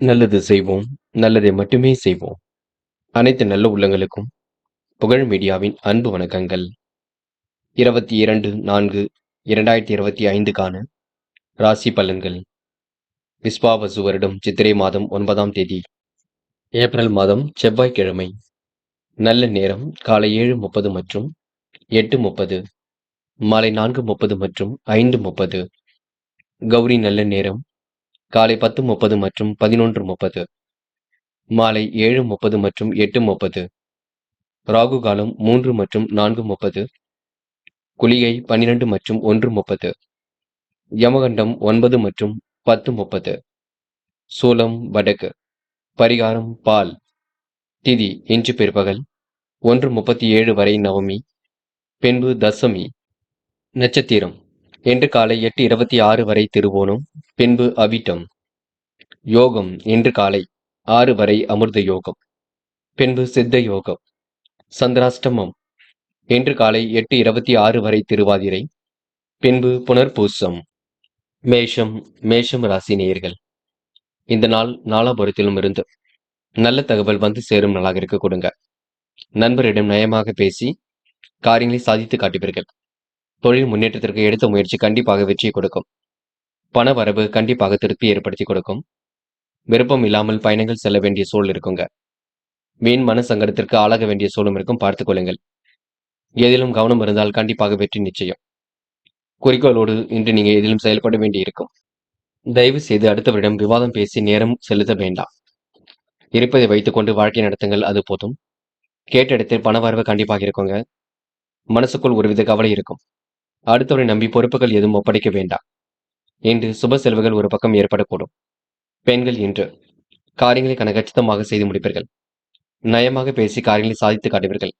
நல்லது செய்வோம், நல்லதை மட்டுமே செய்வோம். அனைத்து நல்ல உள்ளங்களுக்கும் புகழ் மீடியாவின் அன்பு வணக்கங்கள். 22/4/2025க்கான ராசி பலன்கள். விஸ்வாவசு வருடம் சித்திரை மாதம் 9ஆம் தேதி, ஏப்ரல் மாதம் செவ்வாய்க்கிழமை. நல்ல நேரம் காலை 7:30 மற்றும் 8:30, மாலை 4:30 மற்றும் 5:30. கௌரி நல்ல நேரம் காலை 10:30 மற்றும் 11:30, மாலை 7:30 மற்றும் 8:30. ராகு காலம் 3 மற்றும் 4:30, குளிகை 12 மற்றும் 1:30, யமகண்டம் 9 மற்றும் 10:30. சூலம் வடக்கு. பரிகாரம் பால். திதி இன்று பிற்பகல் 1:37 வரை நவமி, பின்பு தசமி. நட்சத்திரம் இன்று காலை 8:26 வரை திருவோணம், பின்பு அவிட்டம். யோகம் இன்று காலை 6 வரை அமிர்த யோகம், பின்பு சித்த யோகம். சந்திராஷ்டமம் இன்று காலை 8:26 வரை திருவாதிரை, பின்பு புனர்பூசம். மேஷம் ராசி நேயர்கள். இந்த நாள் நாலாபுரத்திலும் இருந்து நல்ல தகவல் வந்து சேரும் நாளாக இருக்க கொடுங்க. நண்பரிடம் நயமாக பேசி காரியங்களை சாதித்து காட்டுவீர்கள். தொழில் முன்னேற்றத்திற்கு எடுத்த முயற்சி கண்டிப்பாக வெற்றியை கொடுக்கும். பண வரவு கண்டிப்பாக திருப்தி ஏற்படுத்தி கொடுக்கும். விருப்பம் இல்லாமல் பயணங்கள் செல்ல வேண்டிய சூழல் இருக்குங்க. வீண் மன சங்கடத்திற்கு ஆளாக வேண்டிய சூழலும் இருக்கும், பார்த்துக் கொள்ளுங்கள். எதிலும் கவனம் இருந்தால் கண்டிப்பாக வெற்றி நிச்சயம். குறிக்கோளோடு இன்று நீங்க எதிலும் செயல்பட வேண்டி இருக்கும். தயவு செய்து அடுத்தவரிடம் விவாதம் பேசி நேரம் செலுத்த வேண்டாம். இருப்பதை வைத்துக்கொண்டு வாழ்க்கை நடத்துங்கள், அது போதும். கேட்ட இடத்தில் பண வரவு கண்டிப்பாக இருக்குங்க. மனசுக்குள் ஒருவித கவலை இருக்கும். அடுத்தவரை நம்பி பொறுப்புகள் எதுவும் ஒப்படைக்க வேண்டாம். இன்று சுப செலவுகள் ஒரு பக்கம் ஏற்படக்கூடும். பெண்கள் இன்று காரியங்களை கனகச்சிதமாக செய்து முடிப்பீர்கள். நயமாக பேசி காரியங்களை சாதித்து காட்டுவீர்கள்.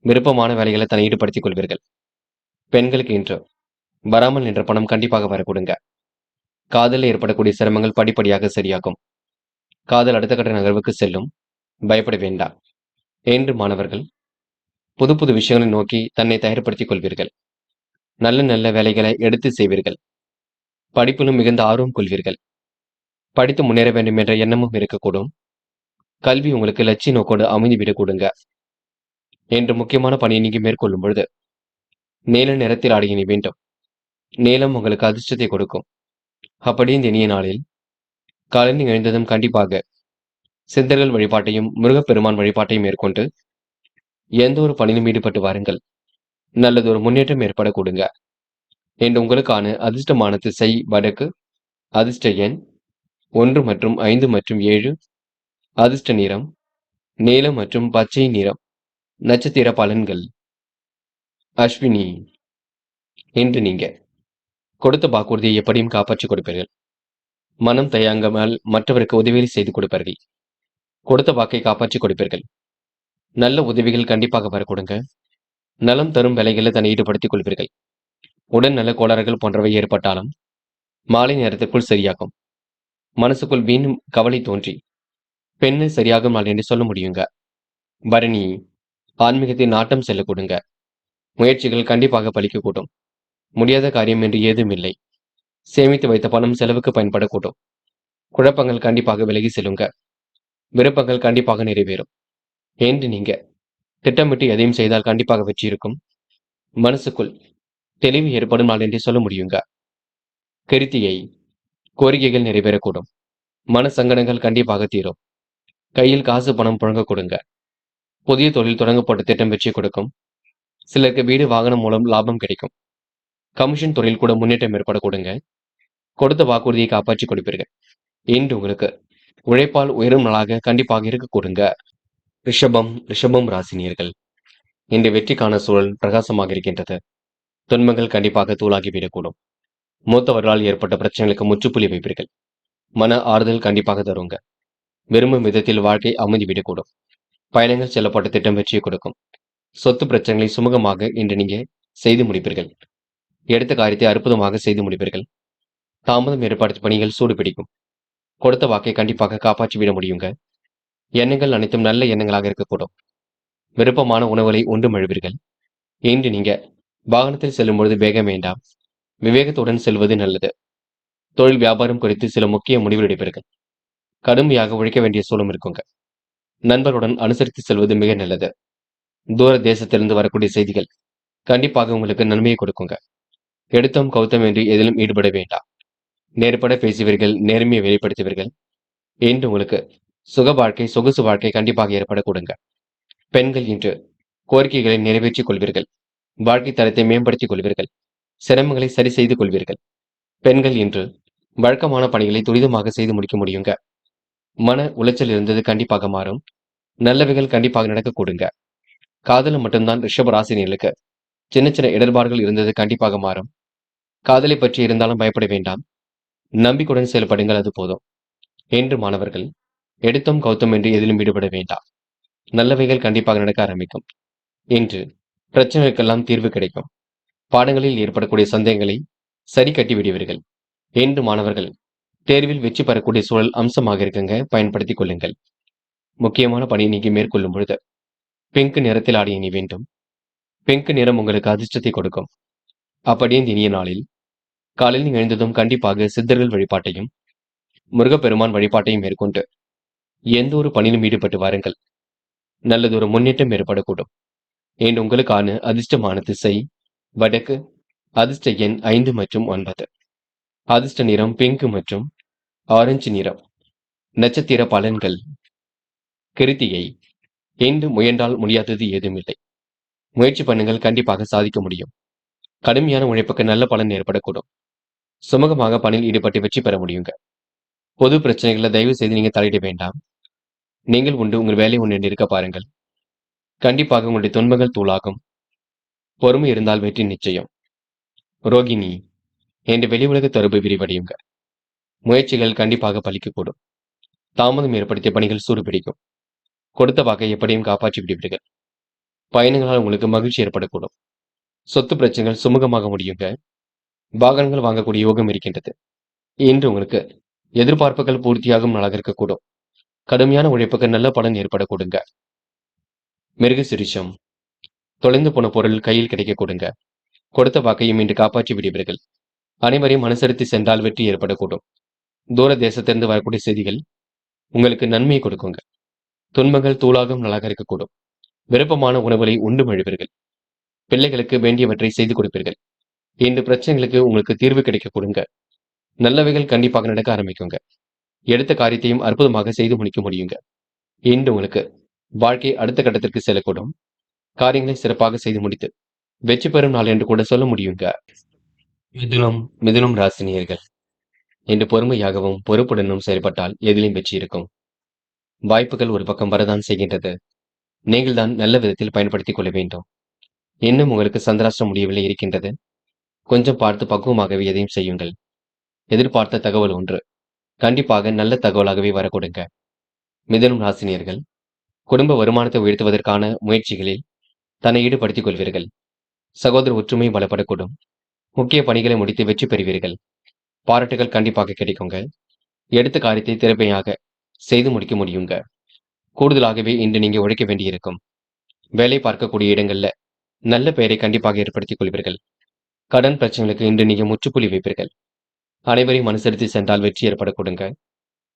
விருப்பமான வேலைகளை தன்னை ஈடுபடுத்திக் கொள்வீர்கள். பெண்களுக்கு இன்று வராமல் நின்ற பணம் கண்டிப்பாக வரக்கூடுங்க. காதலில் ஏற்படக்கூடிய சிரமங்கள் படிப்படியாக சரியாகும். காதல் அடுத்த கட்ட நகர்வுக்கு செல்லும், பயப்பட வேண்டாம். இன்று மாணவர்கள் புது புது விஷயங்களை நோக்கி தன்னை தயார்படுத்திக் கொள்வீர்கள். நல்ல நல்ல வேலைகளை எடுத்து செய்வீர்கள். படிப்பிலும் மிகுந்த ஆர்வம் கொள்வீர்கள். படித்து முன்னேற வேண்டும் என்ற எண்ணமும் இருக்கக்கூடும். கல்வி உங்களுக்கு லட்சிய நோக்கோடு அமைந்துவிடக் கொடுங்க. என்று முக்கியமான பணியை நீங்க மேற்கொள்ளும் பொழுது நீல நிறத்தில் ஆடையினை வேண்டும். நீளம் உங்களுக்கு அதிர்ஷ்டத்தை கொடுக்கும். அப்படி இந்த இனிய நாளில் காலையில் எழுந்ததும் கண்டிப்பாக சித்தர்கள் வழிபாட்டையும் முருகப்பெருமான் வழிபாட்டையும் மேற்கொண்டு எந்த ஒரு பணியிலும் ஈடுபட்டு வாருங்கள். நல்லது ஒரு முன்னேற்றம் ஏற்பட கொடுங்க. என்று உங்களுக்கான அதிர்ஷ்டமான திசை வடக்கு. அதிர்ஷ்ட எண் 1 மற்றும் 5 மற்றும் 7. அதிர்ஷ்ட நிறம் நீலம் மற்றும் பச்சை நிறம். நட்சத்திர பலன்கள். அஸ்வினி. இன்று நீங்க கொடுத்த வாக்குறுதியை எப்படியும் காப்பாற்றிக் கொடுப்பீர்கள். மனம் தயங்காமல் மற்றவருக்கு உதவிகளை செய்து கொடுப்பார்கள். கொடுத்த வாக்கை காப்பாற்றிக் கொடுப்பீர்கள். நல்ல உதவிகள் கண்டிப்பாக வர கொடுங்க. நலம் தரும் வேலைகளை தன்னை ஈடுபடுத்திக் கொள்வீர்கள். உடல் நல கோளாறுகள் போன்றவை ஏற்பட்டாலும் மாலை நேரத்திற்குள் சரியாகும். மனசுக்குள் வீணும் கவலை தோன்றி பெண்ணு சரியாகும் நாள் என்று சொல்ல முடியுங்க. பரணி. ஆன்மீகத்தை நாட்டம் செல்ல கொடுங்க. முயற்சிகள் கண்டிப்பாக பலிக்கக்கூடும். முடியாத காரியம் என்று ஏதும் இல்லை. சேமித்து வைத்த பணம் செலவுக்கு பயன்படக்கூடும். குழப்பங்கள் கண்டிப்பாக விலகி செல்லுங்க. விருப்பங்கள் கண்டிப்பாக நிறைவேறும். என்று நீங்க திட்டமிட்டு எதையும் செய்தால் கண்டிப்பாக வெற்றி இருக்கும். மனசுக்குள் தெளிவு ஏற்படும் நாள் என்று சொல்ல முடியுங்க. கிருத்திகை. கோரிக்கைகள் நிறைவேறக்கூடும். மன சங்கடங்கள் கண்டிப்பாக தீரும். கையில் காசு பணம் புழங்க கொடுங்க. புதிய தொழில் தொடங்கப்பட்ட திட்டம் வெற்றி கொடுக்கும். சிலருக்கு வீடு வாகனம் மூலம் லாபம் கிடைக்கும். கமிஷன் துறையில் கூட முன்னேற்றம் ஏற்பட கொடுங்க. கொடுத்த வாக்குறுதியை காப்பாற்றி கொடுப்பீர்கள். இன்று உங்களுக்கு உழைப்பால் உயரும் நாளாக கண்டிப்பாக இருக்க கொடுங்க. ரிஷபம் ராசினியர்கள். இன்று வெற்றிக்கான சூழல் பிரகாசமாக இருக்கின்றது. துன்பங்கள் கண்டிப்பாக தூளாகிவிடக்கூடும். மூத்தவர்களால் ஏற்பட்ட பிரச்சனைகளுக்கு முற்றுப்புள்ளி வைப்பீர்கள். மன ஆறுதல் கண்டிப்பாக தருங்க. விரும்பும் விதத்தில் வாழ்க்கை அமைந்துவிடக்கூடும். பயணங்கள் செல்லப்பட்ட திட்டம் வெற்றியை கொடுக்கும். சொத்து பிரச்சனைகளை சுமூகமாக இன்று நீங்க செய்து முடிப்பீர்கள். எடுத்த காரியத்தை அற்புதமாக செய்து முடிப்பீர்கள். தாமதம் ஏற்படுத்த பணிகள் சூடு பிடிக்கும். கொடுத்த வாக்கை கண்டிப்பாக காப்பாற்றி விட முடியுங்க. எண்ணங்கள் அனைத்தும் நல்ல எண்ணங்களாக இருக்கக்கூடும். விருப்பமான உணவுகளை உண்டு மழுவீர்கள். இன்று நீங்க வாகனத்தில் செல்லும் பொழுது வேகம் வேண்டாம். விவேகத்துடன் செல்வது நல்லது. தொழில் வியாபாரம் குறித்து சில முக்கிய முடிவுகள் எடுப்பீர்கள். கடுமையாக உழைக்க வேண்டிய சூழலும் இருக்குங்க. நண்பர்களுடன் அனுசரித்து செல்வது மிக நல்லது. தூர தேசத்திலிருந்து வரக்கூடிய செய்திகள் கண்டிப்பாக உங்களுக்கு நன்மையை கொடுக்குங்க. எடுத்தோம் கவுத்தம் என்று எதிலும் ஈடுபட வேண்டாம். நேர்பட பேசுவீர்கள், நேர்மையை வெளிப்படுத்துவீர்கள். இன்று உங்களுக்கு சுக வாழ்க்கை, சொகுசு வாழ்க்கை கண்டிப்பாக ஏற்பட கொடுங்க. பெண்கள் இன்று கோரிக்கைகளை நிறைவேற்றிக் கொள்வீர்கள். வாழ்க்கை தரத்தை மேம்படுத்திக் கொள்வீர்கள். சிரமங்களை சரி செய்து கொள்வீர்கள். பெண்கள் இன்று வழக்கமான பணிகளை துரிதமாக செய்து முடிக்க முடியுங்க. மன உளைச்சல் இருந்தது கண்டிப்பாக மாறும். நல்லவைகள் கண்டிப்பாக நடக்க கொடுங்க. காதல மட்டும்தான் ரிஷப ராசினியர்களுக்கு சின்ன சின்ன இடர்பாடுகள் இருந்தது கண்டிப்பாக மாறும். காதலை பற்றி இருந்தாலும் பயப்பட வேண்டாம். நம்பிக்கையுடன் செயல்படுங்கள், அது போதும். என்று மாணவர்கள் எடுத்தோம் கௌத்தம் என்று எதிலும் ஈடுபட வேண்டாம். நல்லவைகள் கண்டிப்பாக நடக்க ஆரம்பிக்கும். இன்று பிரச்சனைகளுக்கெல்லாம் தீர்வு கிடைக்கும். பாடங்களில் ஏற்படக்கூடிய சந்தேகங்களை சரி கட்டி விடுவீர்கள். என்று மாணவர்கள் தேர்வில் வெற்றி பெறக்கூடிய சூழல் அம்சமாக இருக்குங்க, பயன்படுத்திக் கொள்ளுங்கள். முக்கியமான பணி நீங்க மேற்கொள்ளும் பொழுது பிங்க் நிறத்தில் ஆடை அணி வேண்டும். பிங்க் நிறம் உங்களுக்கு அதிர்ஷ்டத்தை கொடுக்கும். அப்படியே இந்த இனிய நாளில் காலையில் எழுந்ததும் கண்டிப்பாக சித்தர்கள் வழிபாட்டையும் முருகப்பெருமான் வழிபாட்டையும் மேற்கொண்டு எந்த ஒரு பணியிலும் ஈடுபட்டு வாருங்கள். நல்லதொரு முன்னேற்றம் ஏற்படக்கூடும். என்று உங்களுக்கான அதிர்ஷ்டமான திசை வடக்கு. அதிர்ஷ்ட எண் 5 மற்றும் 9. அதிர்ஷ்ட நிறம் பிங்க் மற்றும் ஆரஞ்சு நிறம். நட்சத்திர பலன்கள். கிருத்திகை. இன்று முயன்றால் முடியாதது ஏதுமில்லை. முயற்சி பண்ணுங்கள், கண்டிப்பாக சாதிக்க முடியும். கடுமையான உழைப்புக்கு நல்ல பலன் ஏற்படக்கூடும். சுமூகமாக பணியில் ஈடுபட்டு வெற்றி பெற முடியுங்க. பொது பிரச்சனைகளை தயவு செய்து நீங்க தலையிட வேண்டாம். நீங்கள் உண்டு, உங்கள் வேலை உண்டு இருக்க பாருங்கள். கண்டிப்பாக உங்களுடைய துன்பங்கள் தூளாகும். பொறுமை இருந்தால் வெற்றி நிச்சயம். ரோகிணி. என்று வெளி உலக தொடர்பு விரிவடையுங்க. முயற்சிகள் கண்டிப்பாக பலிக்கக்கூடும். தாமதம் ஏற்படுத்திய பணிகள் சூடுபிடிக்கும். கொடுத்த வாக்கை எப்படியும் காப்பாற்றி விடுவீர்கள். பயணங்களால் உங்களுக்கு மகிழ்ச்சி ஏற்படக்கூடும். சொத்து பிரச்சனைகள் சுமூகமாக முடியுங்க. வாகனங்கள் வாங்கக்கூடிய யோகம் இருக்கின்றது. இன்று உங்களுக்கு எதிர்பார்ப்புகள் பூர்த்தியாகும் நாளாக இருக்கக்கூடும். கடுமையான உழைப்புக்கு நல்ல பலன் ஏற்படக்கூடுங்க. மிருக சிரிஷம். தொலைந்து போன பொருள் கையில் கிடைக்க கொடுங்க. கொடுத்த வாக்கையும் இன்று காப்பாற்றி விடுவீர்கள். அனைவரையும் அனுசரித்து சென்றால் வெற்றி ஏற்படக்கூடும். தூர தேசத்திலிருந்து வரக்கூடிய செய்திகள் உங்களுக்கு நன்மையை கொடுக்குங்க. துன்பங்கள் தூளாகும் நாளாக இருக்கக்கூடும். விருப்பமான உணவுகளை உண்டு மழுவீர்கள். பிள்ளைகளுக்கு வேண்டியவற்றை செய்து கொடுப்பீர்கள். இன்று பிரச்சனைகளுக்கு உங்களுக்கு தீர்வு கிடைக்க கொடுங்க. நல்லவைகள் கண்டிப்பாக நடக்க ஆரம்பிக்குங்க. எடுத்த காரியத்தையும் அற்புதமாக செய்து முடிக்க முடியுங்க. இன்று உங்களுக்கு வாழ்க்கை அடுத்த கட்டத்திற்கு செல்லக்கூடும். காரியங்களை சிறப்பாக செய்து முடித்து வெற்றி பெறும் நாள் என்று கூட சொல்ல முடியுங்க. மிதுனம் ராசினியர்கள் இன்று பொறுமையாகவும் பொறுப்புடனும் செயல்பட்டால் எதிலும் வெற்றி இருக்கும். வாய்ப்புகள் ஒரு பக்கம் வரதான் செய்கின்றது. நீங்கள் தான் நல்ல விதத்தில் பயன்படுத்திக் கொள்ள வேண்டும். இன்னும் உங்களுக்கு சந்திராஷ்டிரம் முடியவில்லை இருக்கின்றது. கொஞ்சம் பார்த்து பக்குவமாகவே எதையும் செய்யுங்கள். எதிர்பார்த்த தகவல் ஒன்று கண்டிப்பாக நல்ல தகவலாகவே வரக்கூடுங்க. மிதுனம் ராசினியர்கள் குடும்ப வருமானத்தை உயர்த்துவதற்கான முயற்சிகளில் தன்னை ஈடுபடுத்திக் கொள்வீர்கள். சகோதர ஒற்றுமை பலப்படக்கூடும். முக்கிய பணிகளை முடித்து வெற்றி பெறுவீர்கள். பாராட்டுகள் கண்டிப்பாக கிடைக்குங்க. எடுத்த காரியத்தை திறமையாக செய்து முடிக்க முடியுங்க. கூடுதலாகவே இன்று நீங்க உழைக்க வேண்டியிருக்கும். வேலை பார்க்கக்கூடிய இடங்கள்ல நல்ல பெயரை கண்டிப்பாக ஏற்படுத்திக் கொள்வீர்கள். கடன் பிரச்சனைகளுக்கு இன்று நீங்க முற்றுப்புள்ளி வைப்பீர்கள். அனைவரையும் அனுசரித்து சென்றால் வெற்றி ஏற்பட கொடுங்க.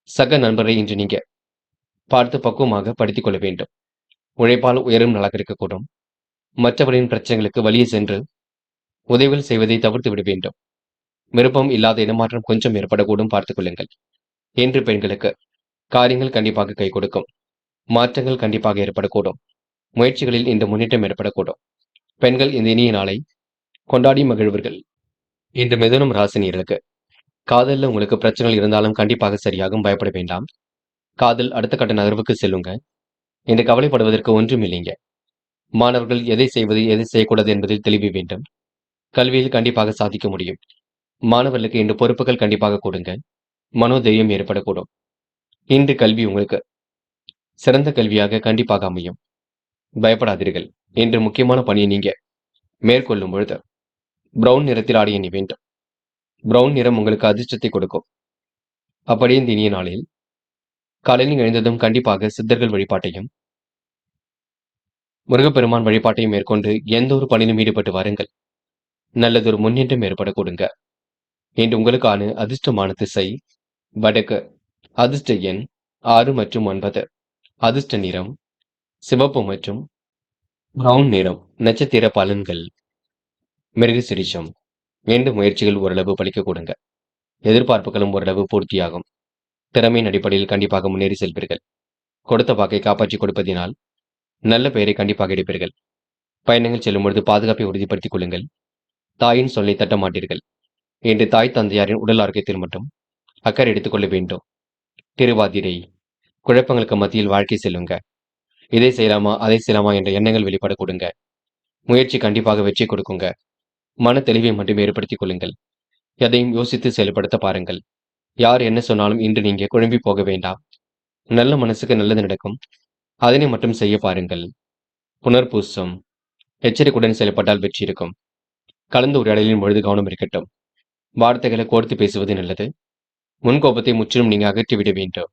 சக நண்பரை இன்று நீங்க பார்த்து பக்குவமாக படித்துக் கொள்ள வேண்டும். உழைப்பால் உயரும் நலாக இருக்கக்கூடும். மற்றவரின் பிரச்சனைகளுக்கு வழியே சென்று உதவிகள் செய்வதை தவிர்த்து விட வேண்டும். விருப்பம் இல்லாத இடமாற்றம் கொஞ்சம் ஏற்படக்கூடும், பார்த்துக் கொள்ளுங்கள். இன்று பெண்களுக்கு காரியங்கள் கண்டிப்பாக கை கொடுக்கும். மாற்றங்கள் கண்டிப்பாக ஏற்படக்கூடும். முயற்சிகளில் இந்த முன்னேற்றம் ஏற்படக்கூடும். பெண்கள் இந்த இனிய நாளை கொண்டாடி மகிழ்வர்கள். இந்த மிதுனம் ராசினியர்களுக்கு காதலில் உங்களுக்கு பிரச்சனைகள் இருந்தாலும் கண்டிப்பாக சரியாகும், பயப்பட வேண்டாம். காதல் அடுத்த கட்ட நகர்வுக்கு செல்லுங்க. என்று கவலைப்படுவதற்கு ஒன்றும் இல்லைங்க. மாணவர்கள் எதை செய்வது எதை செய்யக்கூடாது என்பதில் தெளிவு வேண்டும். கல்வியில் கண்டிப்பாக சாதிக்க முடியும். மாணவர்களுக்கு இன்று பொறுப்புகள் கண்டிப்பாக கொடுங்க. மனோதைரியம் ஏற்படக்கூடும். இன்று கல்வி உங்களுக்கு சிறந்த கல்வியாக கண்டிப்பாக அமையும். பயப்படாதீர்கள். இன்று முக்கியமான பணியை நீங்க மேற்கொள்ளும் பொழுது பிரவுன் நிறத்தில் ஆடை அணி வேண்டும். பிரவுன் நிறம் உங்களுக்கு அதிர்ஷ்டத்தை கொடுக்கும். அப்படியே இந்த இனிய நாளில் காலையில் எழுந்ததும் கண்டிப்பாக சித்தர்கள் வழிபாட்டையும் முருகப்பெருமான் வழிபாட்டையும் மேற்கொண்டு எந்த ஒரு பணியிலும் ஈடுபட்டு வாருங்கள். நல்லதொரு முன்னேற்றம் ஏற்பட கொடுங்க. இன்று உங்களுக்கான அதிர்ஷ்டமான திசை வடக்கு. அதிர்ஷ்ட எண் 6 மற்றும் 9. அதிர்ஷ்ட நிறம் சிவப்பு மற்றும் பிரவுன் நிறம். நட்சத்திர பலன்கள். மிருகசீரிஷம். மீண்டும் முயற்சிகள் ஓரளவு பலிக்க கொடுங்க. எதிர்பார்ப்புகளும் ஓரளவு பூர்த்தியாகும். திறமையின் அடிப்படையில் கண்டிப்பாக முன்னேறி செல்வீர்கள். கொடுத்த வாக்கை காப்பாற்றிக் கொடுப்பதினால் நல்ல பெயரை கண்டிப்பாக எடுப்பீர்கள். பயணங்கள் செல்லும் பொழுது பாதுகாப்பை உறுதிப்படுத்திக் கொள்ளுங்கள். தாயின் சொல்லை தட்ட மாட்டீர்கள். இன்று தாய் தந்தையாரின் உடல் ஆரோக்கியத்தில் மட்டும் அக்கறை எடுத்துக் கொள்ள வேண்டும். திருவாதிரை. குழப்பங்களுக்கு மத்தியில் வாழ்க்கை செல்லுங்க. இதை செய்யலாமா அதை செய்யலாமா என்ற எண்ணங்கள் வெளிப்பட கொடுங்க. முயற்சி கண்டிப்பாக வெற்றி கொடுக்குங்க. மன தெளிவை மட்டும் ஏற்படுத்திக் கொள்ளுங்கள். எதையும் யோசித்து செயல்படுத்த பாருங்கள். யார் என்ன சொன்னாலும் இன்று நீங்க குழம்பி போக வேண்டாம். நல்ல மனசுக்கு நல்லது நடக்கும். அதனை மட்டும் செய்ய பாருங்கள். புனர்பூசம். எச்சரிக்கையுடன் செயல்பட்டால் வெற்றி இருக்கும். கலந்து உரையாடலின் பொழுது கவனம் இருக்கட்டும். வார்த்தைகளை கோர்த்து பேசுவது நல்லது. முன்கோபத்தை முற்றிலும் நீங்க அகற்றிவிட வேண்டும்.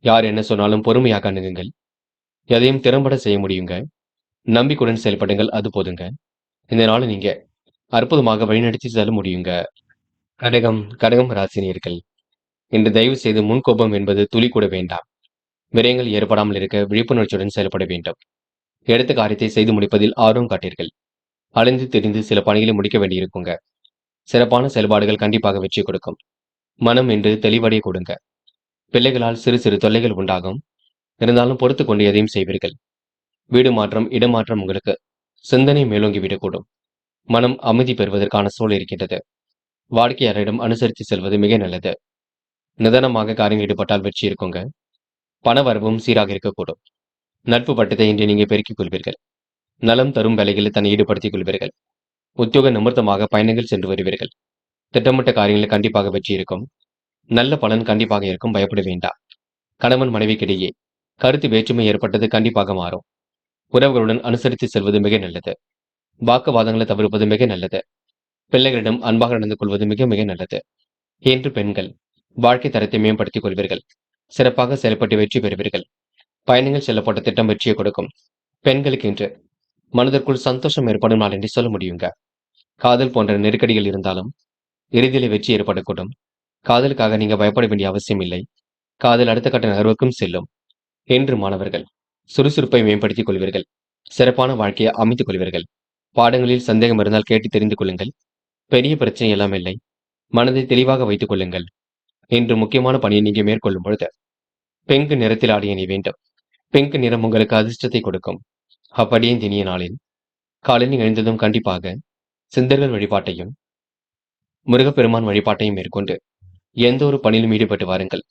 யார் என்ன சொன்னாலும் பொறுமையாக அணுகுங்கள். எதையும் திறம்பட செய்ய முடியுங்க. நம்பிக்கையுடன் செயல்படுங்கள், அது போதுங்க. இந்த நாளை நீங்க அற்புதமாக வழிநடத்தி செல்ல முடியுங்க. கடகம் ராசினியர்கள். இன்று தயவு செய்து முன்கோபம் என்பது துளி கூட வேண்டாம். விரயங்கள் ஏற்படாமல் இருக்க விழிப்புணர்ச்சியுடன் செயல்பட வேண்டும். எடுத்த காரியத்தை செய்து முடிப்பதில் ஆர்வம் காட்டீர்கள். அலைந்து திரிந்து சில பணிகளை முடிக்க வேண்டியிருக்குங்க. சிறப்பான செயல்பாடுகள் கண்டிப்பாக வெற்றி கொடுக்கும். மனம் என்று தெளிவடைய கொடுங்க. பிள்ளைகளால் சிறு சிறு தொல்லைகள் உண்டாகும். இருந்தாலும் பொறுத்துக் கொண்டு எதையும் செய்வீர்கள். வீடு மாற்றம், இடமாற்றம் உங்களுக்கு சிந்தனை மேலோங்கி விடக்கூடும். மனம் அமைதி பெறுவதற்கான சூழல் இருக்கின்றது. வாடிக்கையாளரிடம் அனுசரித்து செல்வது மிக நல்லது. நிதானமாக காரியங்கள் ஈடுபட்டால் வெற்றி இருக்குங்க. பண வரவும் சீராக இருக்கக்கூடும். நட்பு பட்டத்தை இன்று நீங்க பெருக்கிக் கொள்வீர்கள். நலம் தரும் வேலைகளில் தன்னை ஈடுபடுத்திக் கொள்வீர்கள். உத்தியோக நிமித்தமாக பயணங்கள் சென்று வருவீர்கள். திட்டமிட்ட காரியங்களில் கண்டிப்பாக வெற்றி இருக்கும். நல்ல பலன் கண்டிப்பாக இருக்கும், பயப்பட வேண்டாம். கணவன் மனைவிக்கிடையே கருத்து வேற்றுமை ஏற்பட்டது கண்டிப்பாக மாறும். உறவுகளுடன் அனுசரித்து செல்வது மிக நல்லது. வாக்குவாதங்களை தவிர்ப்பது மிக நல்லது. பிள்ளைகளிடம் அன்பாக நடந்து கொள்வது மிக மிக நல்லது. இன்று பெண்கள் வாழ்க்கை தரத்தை மேம்படுத்திக் கொள்வீர்கள். சிறப்பாக செயல்பட்டு வெற்றி பெறுவீர்கள். பயணங்கள் செல்லப்பட்ட திட்டம் வெற்றியை கொடுக்கும். பெண்களுக்கு இன்று மனதிற்குள் சந்தோஷம் ஏற்படும் நாள் என்று சொல்ல முடியுங்க. காதல் போன்ற நெருக்கடிகள் இருந்தாலும் இறுதியில் வெற்றி ஏற்படக்கூடும். காதலுக்காக நீங்க பயப்பட வேண்டிய அவசியம் இல்லை. காதல் அடுத்த கட்ட நகர்வுக்கும் செல்லும். என்று மாணவர்கள் சுறுசுறுப்பை மேம்படுத்திக் கொள்வீர்கள். சிறப்பான வாழ்க்கையை அமைத்துக் கொள்வீர்கள். பாடங்களில் சந்தேகம் இருந்தால் கேட்டு தெரிந்து கொள்ளுங்கள். பெரிய பிரச்சனை எல்லாம் இல்லை. மனதை தெளிவாக வைத்துக் கொள்ளுங்கள். இன்று முக்கியமான பணியை நீங்க மேற்கொள்ளும் பொழுது பிங்க் நிறத்தில் ஆடிய நீ வேண்டும். பிங்க் நிறம் உங்களுக்கு அதிர்ஷ்டத்தை கொடுக்கும். அப்படியே தினிய நாளில் காலையில் எழுந்ததும் கண்டிப்பாக சிந்தர்கள் வழிபாட்டையும் முருகப்பெருமான் வழிபாட்டையும் மேற்கொண்டு எந்த ஒரு பணியிலும் ஈடுபட்டு வாருங்கள்.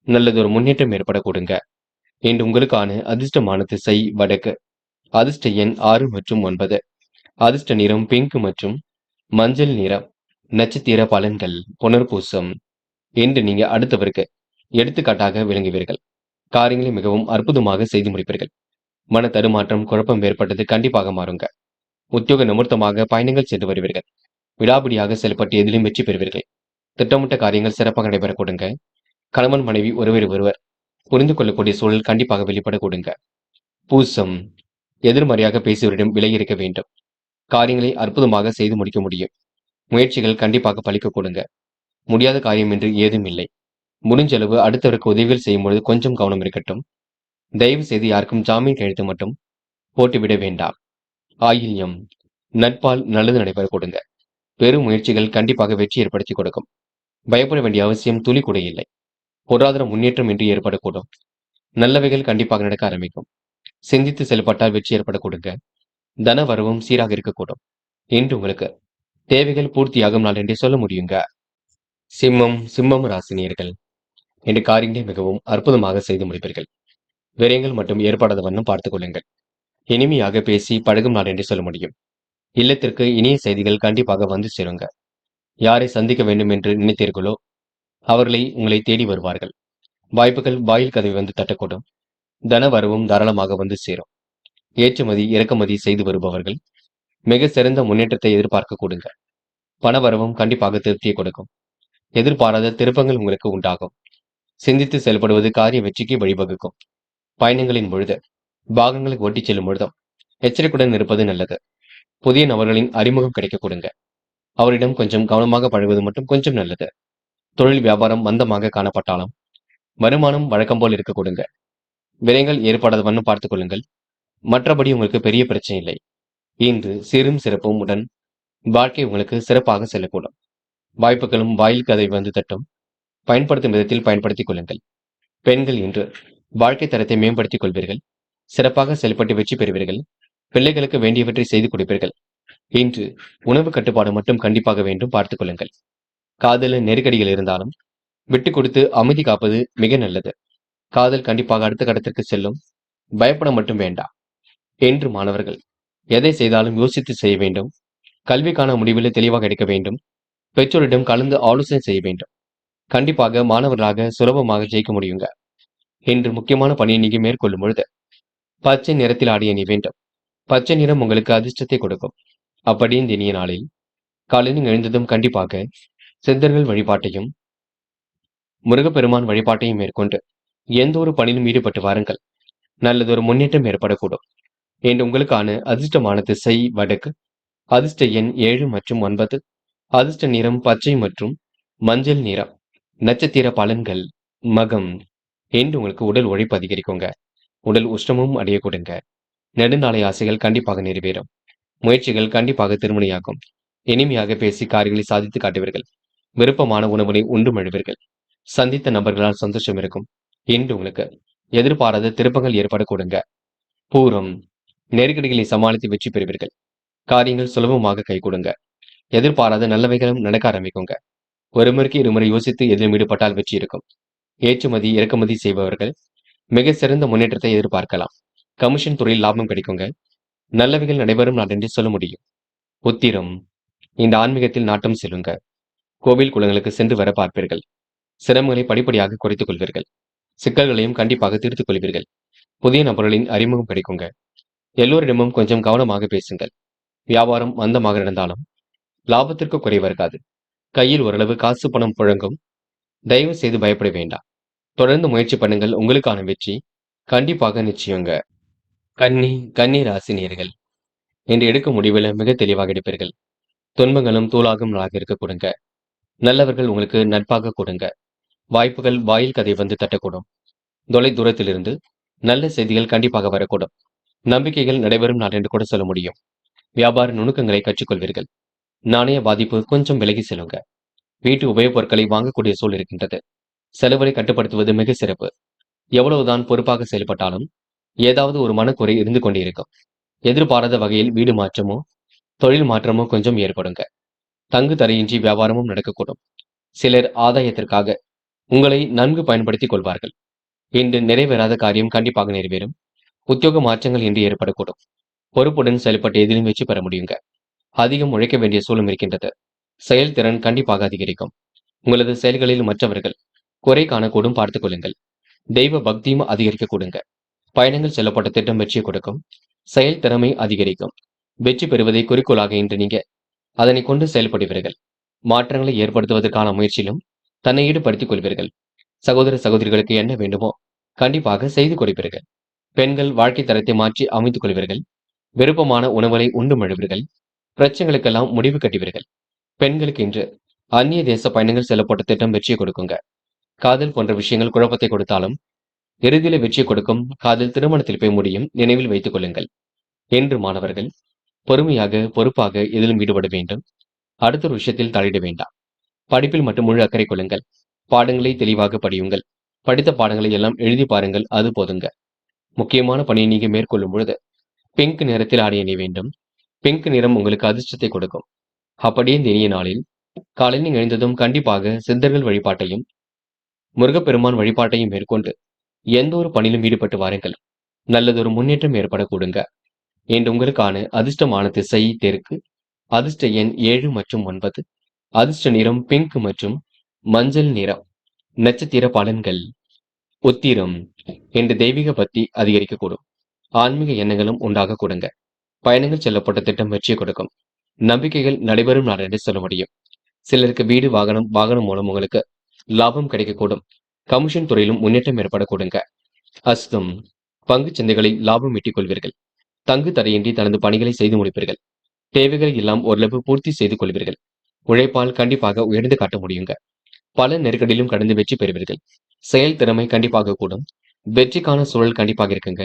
நல்லதொரு முன்னேற்றம் ஏற்பட கொடுங்க. இன்று உங்களுக்கான அதிர்ஷ்டமான திசை வடக்கு. அதிர்ஷ்ட எண் 6 மற்றும் 9. அதிர்ஷ்ட நிறம் பிங்க் மற்றும் மஞ்சள் நிறம். நட்சத்திர பலன்கள். புனர்பூசம். இன்று நீங்க அடுத்தவருக்கு எடுத்துக்காட்டாக விளங்குவீர்கள். காரியங்களை மிகவும் அற்புதமாக செய்து முடிப்பீர்கள். மன தடுமாற்றம், குழப்பம் ஏற்பட்டது கண்டிப்பாக மாறுங்க. உத்தியோக நிமித்தமாக பயணங்கள் சென்று வருவீர்கள். விடாபிடியாக செயல்பட்டு எதிலும் வெற்றி பெறுவீர்கள். திட்டமிட்ட காரியங்கள் சிறப்பாக நடைபெற கொடுங்க. கணவன் மனைவி ஒருவர் புரிந்து கொள்ளக்கூடிய சூழல் கண்டிப்பாக வெளிப்பட கொடுங்க. பூசம். எதிர்மறையாக பேசியவரிடம் விலகி இருக்க வேண்டும். காரியங்களை அற்புதமாக செய்து முடிக்க முடியும். முயற்சிகள் கண்டிப்பாக பலிக்க கொடுங்க. முடியாத காரியம் என்று ஏதும் இல்லை. முடிஞ்ச அளவு அடுத்தவருக்கு உதவிகள் செய்யும் பொழுது கொஞ்சம் கவனம் இருக்கட்டும். தயவு செய்து யாருக்கும் ஜாமீன் கையெழுத்து மட்டும் போட்டுவிட வேண்டாம். ஆயில்யம். நட்பால் நல்லது நடைபெற கொடுங்க. பெரும் முயற்சிகள் கண்டிப்பாக வெற்றி ஏற்படுத்தி கொடுக்கும். பயப்பட வேண்டிய அவசியம் துளி கூட இல்லை. பொருளாதார முன்னேற்றம் என்று ஏற்படக்கூடும். நல்லவைகள் கண்டிப்பாக நடக்க ஆரம்பிக்கும். சிந்தித்து செயல்பட்டால் வெற்றி ஏற்பட கொடுங்க. தன வரவும் சீராக இருக்கக்கூடும். இன்று உங்களுக்கு தேவைகள் பூர்த்தியாகும் நாள் என்றே சொல்ல முடியுங்க. சிம்மம் ராசினியர்கள். இன்று காரியங்களை மிகவும் அற்புதமாக செய்து முடிப்பீர்கள். விரயங்கள் மட்டும் ஏற்படாத வண்ணம் பார்த்துக் கொள்ளுங்கள். இனிமையாக பேசி பழகும் நாள் என்று சொல்ல முடியும். இல்லத்திற்கு இனிய செய்திகள் கண்டிப்பாக வந்து சேருங்க. யாரை சந்திக்க வேண்டும் என்று நினைத்தீர்களோ அவர்களை உங்களை தேடி வருவார்கள். வாய்ப்புகள் வாயில் கதவை வந்து தட்டக்கூடும். தன வரவும் தாராளமாக வந்து சேரும். ஏற்றுமதி இறக்குமதி செய்து வருபவர்கள் மிக சிறந்த முன்னேற்றத்தை எதிர்பார்க்க கூடுங்க. பணவரவும் கண்டிப்பாக திருப்தியை கொடுக்கும். எதிர்பாராத திருப்பங்கள் உங்களுக்கு உண்டாகும். சிந்தித்து செயல்படுவது காரிய வெற்றிக்கு வழிவகுக்கும். பயணங்களின் பொழுது பாகங்களை ஓட்டிச் செல்லும் பொழுதும் எச்சரிக்கையுடன் இருப்பது நல்லது. புதிய நபர்களின் அறிமுகம் கிடைக்க கொடுங்க. அவரிடம் கொஞ்சம் கவனமாக பழகுவது மட்டும் கொஞ்சம் நல்லது. தொழில் வியாபாரம் மந்தமாக காணப்பட்டாலும் வருமானம் வழக்கம் போல் இருக்க கொடுங்க. விரயங்கள் ஏற்படாத வண்ணம் பார்த்துக் கொள்ளுங்கள். மற்றபடி உங்களுக்கு பெரிய பிரச்சனை இல்லை. இன்று சீரும் சிறப்பும் உடன் வாழ்க்கை உங்களுக்கு சிறப்பாக செல்லக்கூடும். வாய்ப்புகளும் வாயில் கதை வந்து தட்டும். பயன்படுத்தும் விதத்தில் பயன்படுத்திக் கொள்ளுங்கள். பெண்கள் இன்று வாழ்க்கை தரத்தை மேம்படுத்திக் கொள்வீர்கள். சிறப்பாக செயல்பட்டு வெற்றி பெறுவீர்கள். பிள்ளைகளுக்கு வேண்டியவற்றை செய்து கொடுப்பீர்கள். இன்று உணவு கட்டுப்பாடு மட்டும் கண்டிப்பாக வேண்டும், பார்த்துக் கொள்ளுங்கள். காதலில் நெருக்கடிகள் இருந்தாலும் விட்டுக் கொடுத்து அமைதி காப்பது மிக நல்லது. காதல் கண்டிப்பாக அடுத்த கட்டத்திற்கு செல்லும். பயப்பட மட்டும் வேண்டாம். என்று மாணவர்கள் எதை செய்தாலும் யோசித்து செய்ய வேண்டும். கல்விக்கான முடிவில் தெளிவாக எடுக்க வேண்டும். பெற்றோரிடம் கலந்து ஆலோசனை செய்ய வேண்டும். கண்டிப்பாக மாணவர்களாக சுலபமாக ஜெயிக்க முடியுங்க. இன்று முக்கியமான பணியை நீங்க மேற்கொள்ளும் பொழுது பச்சை நிறத்தில் ஆடிய அணி வேண்டும். பச்சை நிறம் உங்களுக்கு அதிர்ஷ்டத்தை கொடுக்கும். அப்படி இந்த இனிய நாளில் காலையில் எழுந்ததும் கண்டிப்பாக சித்தர்கள் வழிபாட்டையும் முருகப்பெருமான் வழிபாட்டையும் மேற்கொண்டு எந்த ஒரு பணியிலும் ஈடுபட்டு வாருங்கள். நல்லதொரு முன்னேற்றம் ஏற்படக்கூடும். என்று உங்களுக்கான அதிர்ஷ்டமான திசை வடக்கு. அதிர்ஷ்ட எண் 7 மற்றும் 9. அதிர்ஷ்ட நிறம் பச்சை மற்றும் மஞ்சள் நிறம். நட்சத்திர பலன்கள் மகம். என்று உங்களுக்கு உடல் உழைப்பு அதிகரிக்குங்க. உடல் உஷ்ணமும் அடைய கொடுங்க. நெடுநாளை ஆசைகள் கண்டிப்பாக நிறைவேறும். முயற்சிகள் கண்டிப்பாக திருமணியாகும். இனிமையாக பேசி காரியங்களை சாதித்து காட்டுவீர்கள். விருப்பமான உணவுகளை உண்டு மழுவீர்கள். சந்தித்த நபர்களால் சந்தோஷம் இருக்கும். இன்று உங்களுக்கு எதிர்பாராத திருப்பங்கள் ஏற்பட கொடுங்க. பூரம் நெருக்கடிகளை சமாளித்து வெற்றி பெறுவீர்கள். காரியங்கள் சுலபமாக கை கொடுங்க. எதிர்பாராத நல்லவைகளும் நடக்க ஆரம்பிக்குங்க. ஒரு முறைக்கு இருமுறை யோசித்து எதிலும் ஈடுபட்டால் வெற்றி இருக்கும். ஏற்றுமதி இறக்குமதி செய்பவர்கள் மிக சிறந்த முன்னேற்றத்தை எதிர்பார்க்கலாம். கமிஷன் துறையில் லாபம் கிடைக்குங்க. நல்லவைகள் நடைபெறும் நாள் என்று சொல்ல முடியும். உத்திரம் இந்த ஆன்மீகத்தில் நாட்டம் செல்லுங்க. கோவில் குளங்களுக்கு சென்று வர பார்ப்பீர்கள். சிரமங்களை படிப்படியாக குறைத்துக் கொள்வீர்கள். சிக்கல்களையும் கண்டிப்பாக தீர்த்துக் கொள்வீர்கள். புதிய நபர்களின் அறிமுகம் கிடைக்குங்க. எல்லோரிடமும் கொஞ்சம் கவனமாக பேசுங்கள். வியாபாரம் மந்தமாக நடந்தாலும் லாபத்திற்கு குறைவு இருக்காது. கையில் ஓரளவு காசு பணம் புழங்கும். தயவு செய்து பயப்பட வேண்டாம். தொடர்ந்து முயற்சி பண்ணுங்கள். உங்களுக்கான வெற்றி கண்டிப்பாக நிச்சயங்க. கன்னி ராசி நேயர்கள் என்று எடுக்கும் முடிவில் மிக தெளிவாக எடுப்பீர்கள். துன்பங்களும் தூளாகும் நாளாக இருக்க கொடுங்க. நல்லவர்கள் உங்களுக்கு நட்பாக கொடுங்க. வாய்ப்புகள் வாயில் கதை வந்து தட்டக்கூடும். தொலை தூரத்திலிருந்து நல்ல செய்திகள் கண்டிப்பாக வரக்கூடும். நம்பிக்கைகள் நடைபெறும் நாள் என்று கூட சொல்ல முடியும். வியாபார நுணுக்கங்களை கற்றுக்கொள்வீர்கள். நாணய பாதிப்பு கொஞ்சம் விலகி செல்லுங்க. வீட்டு உபயோகப் பொருட்களை வாங்கக்கூடிய சூழல் இருக்கின்றது. செலவுகளை கட்டுப்படுத்துவது மிக சிறப்பு. எவ்வளவுதான் பொறுப்பாக செயல்பட்டாலும் ஏதாவது ஒரு மனக்குறை இருந்து கொண்டே இருக்கும். எதிர்பாராத வகையில் வீடு மாற்றமோ தொழில் மாற்றமோ கொஞ்சம் ஏற்படுங்க. தங்கு தடையின்றி வியாபாரமும் நடக்கக்கூடும். சிலர் ஆதாயத்திற்காக உங்களை நன்கு பயன்படுத்திக் கொள்வார்கள். இன்று நிறைவேறாத காரியம் கண்டிப்பாக நிறைவேறும். உத்தியோக மாற்றங்கள் இன்று ஏற்படக்கூடும். பொறுப்புடன் செயல்பட்டு எதிலும் வெற்றி பெற முடியுங்க. அதிகம் உழைக்க வேண்டிய சூழலும் இருக்கின்றது. செயல்திறன் கண்டிப்பாக அதிகரிக்கும். உங்களது செயல்களில் மற்றவர்கள் குறை காணக்கூடும், பார்த்துக் கொள்ளுங்கள். தெய்வ பக்தியும் அதிகரிக்க கொடுங்க. பயணங்கள் செல்லப்பட்ட திட்டம் வெற்றியை கொடுக்கும். செயல் திறமை அதிகரிக்கும். வெற்றி பெறுவதை குறிக்கோளாக இன்று நீங்க அதனை கொண்டு செயல்படுவீர்கள். மாற்றங்களை ஏற்படுத்துவதற்கான முயற்சியிலும் தன்னை ஈடுபடுத்திக் கொள்வீர்கள். சகோதர சகோதரிகளுக்கு என்ன வேண்டுமோ கண்டிப்பாக செய்து கொடுப்பீர்கள். பெண்கள் வாழ்க்கை தரத்தை மாற்றி அமைத்துக் கொள்வீர்கள். விருப்பமான உணவுகளை உண்டு மழுவீர்கள். பிரச்சனைகளுக்கெல்லாம் முடிவு கட்டுவீர்கள். பெண்களுக்கு இன்று அந்நிய தேச பயணங்கள் செல்லப்பட்ட திட்டம் வெற்றியை கொடுக்குங்க. காதல் போன்ற விஷயங்கள் குழப்பத்தை கொடுத்தாலும் இறுதியில வெற்றியை கொடுக்கும். காதல் திருமணத்தில் போய் முடியும், நினைவில் வைத்துக் கொள்ளுங்கள். என்று மாணவர்கள் பொறுமையாக பொறுப்பாக எதிலும் ஈடுபட வேண்டும். அடுத்த ஒரு விஷயத்தில் தலையிட வேண்டாம். படிப்பில் மட்டும் முழு அக்கறை கொள்ளுங்கள். பாடங்களை தெளிவாக படியுங்கள். படித்த பாடங்களை எல்லாம் எழுதி பாருங்கள், அது போதுங்க. முக்கியமான பணியை நீங்க மேற்கொள்ளும் பொழுது பிங்க் நிறத்தில் ஆடை அணிய வேண்டும். பிங்க் நிறம் உங்களுக்கு அதிர்ஷ்டத்தை கொடுக்கும். அப்படியே இந்த இனிய நாளில் காலையில் எழுந்ததும் கண்டிப்பாக சித்தர்கள் வழிபாட்டையும் முருகப்பெருமான் வழிபாட்டையும் மேற்கொண்டு எந்த ஒரு பணியிலும் ஈடுபட்டு வாருங்கள். நல்லதொரு முன்னேற்றம் ஏற்பட கொடுங்க. என்று உங்களுக்கான அதிர்ஷ்டமான திசை தெற்கு. அதிர்ஷ்ட எண் 7 மற்றும் 9. அதிர்ஷ்ட நிறம் பிங்க் மற்றும் மஞ்சள் நிறம். நட்சத்திர பலன்கள் உத்திரம் என்று தெய்வீக பக்தி அதிகரிக்கக்கூடும். ஆன்மீக எண்ணங்களும் உண்டாக கொடுங்க. பயணங்கள் செல்லப்பட்ட திட்டம் வெற்றியை கொடுக்கும். நம்பிக்கைகள் நடைபெறும் நாள் என்று சொல்ல முடியும். சிலருக்கு வீடு வாகனம் மூலம் உங்களுக்கு லாபம் கிடைக்கக்கூடும். கமிஷன் துறையிலும் முன்னேற்றம் ஏற்பட கொடுங்க. அஸ்தம் பங்கு சந்தைகளில் லாபம் ஈட்டிக் கொள்வீர்கள். தங்கு தடையின்றி தனது பணிகளை செய்து முடிப்பீர்கள். தேவைகளை எல்லாம் ஓரளவு பூர்த்தி செய்து கொள்வீர்கள். உழைப்பால் கண்டிப்பாக உயர்ந்து காட்ட முடியுங்க. பல நெருக்கடியிலும் கடந்து வெற்றி பெறுவீர்கள். செயல் திறமை கண்டிப்பாக கூடும். வெற்றிக்கான சூழல் கண்டிப்பாக இருக்குங்க.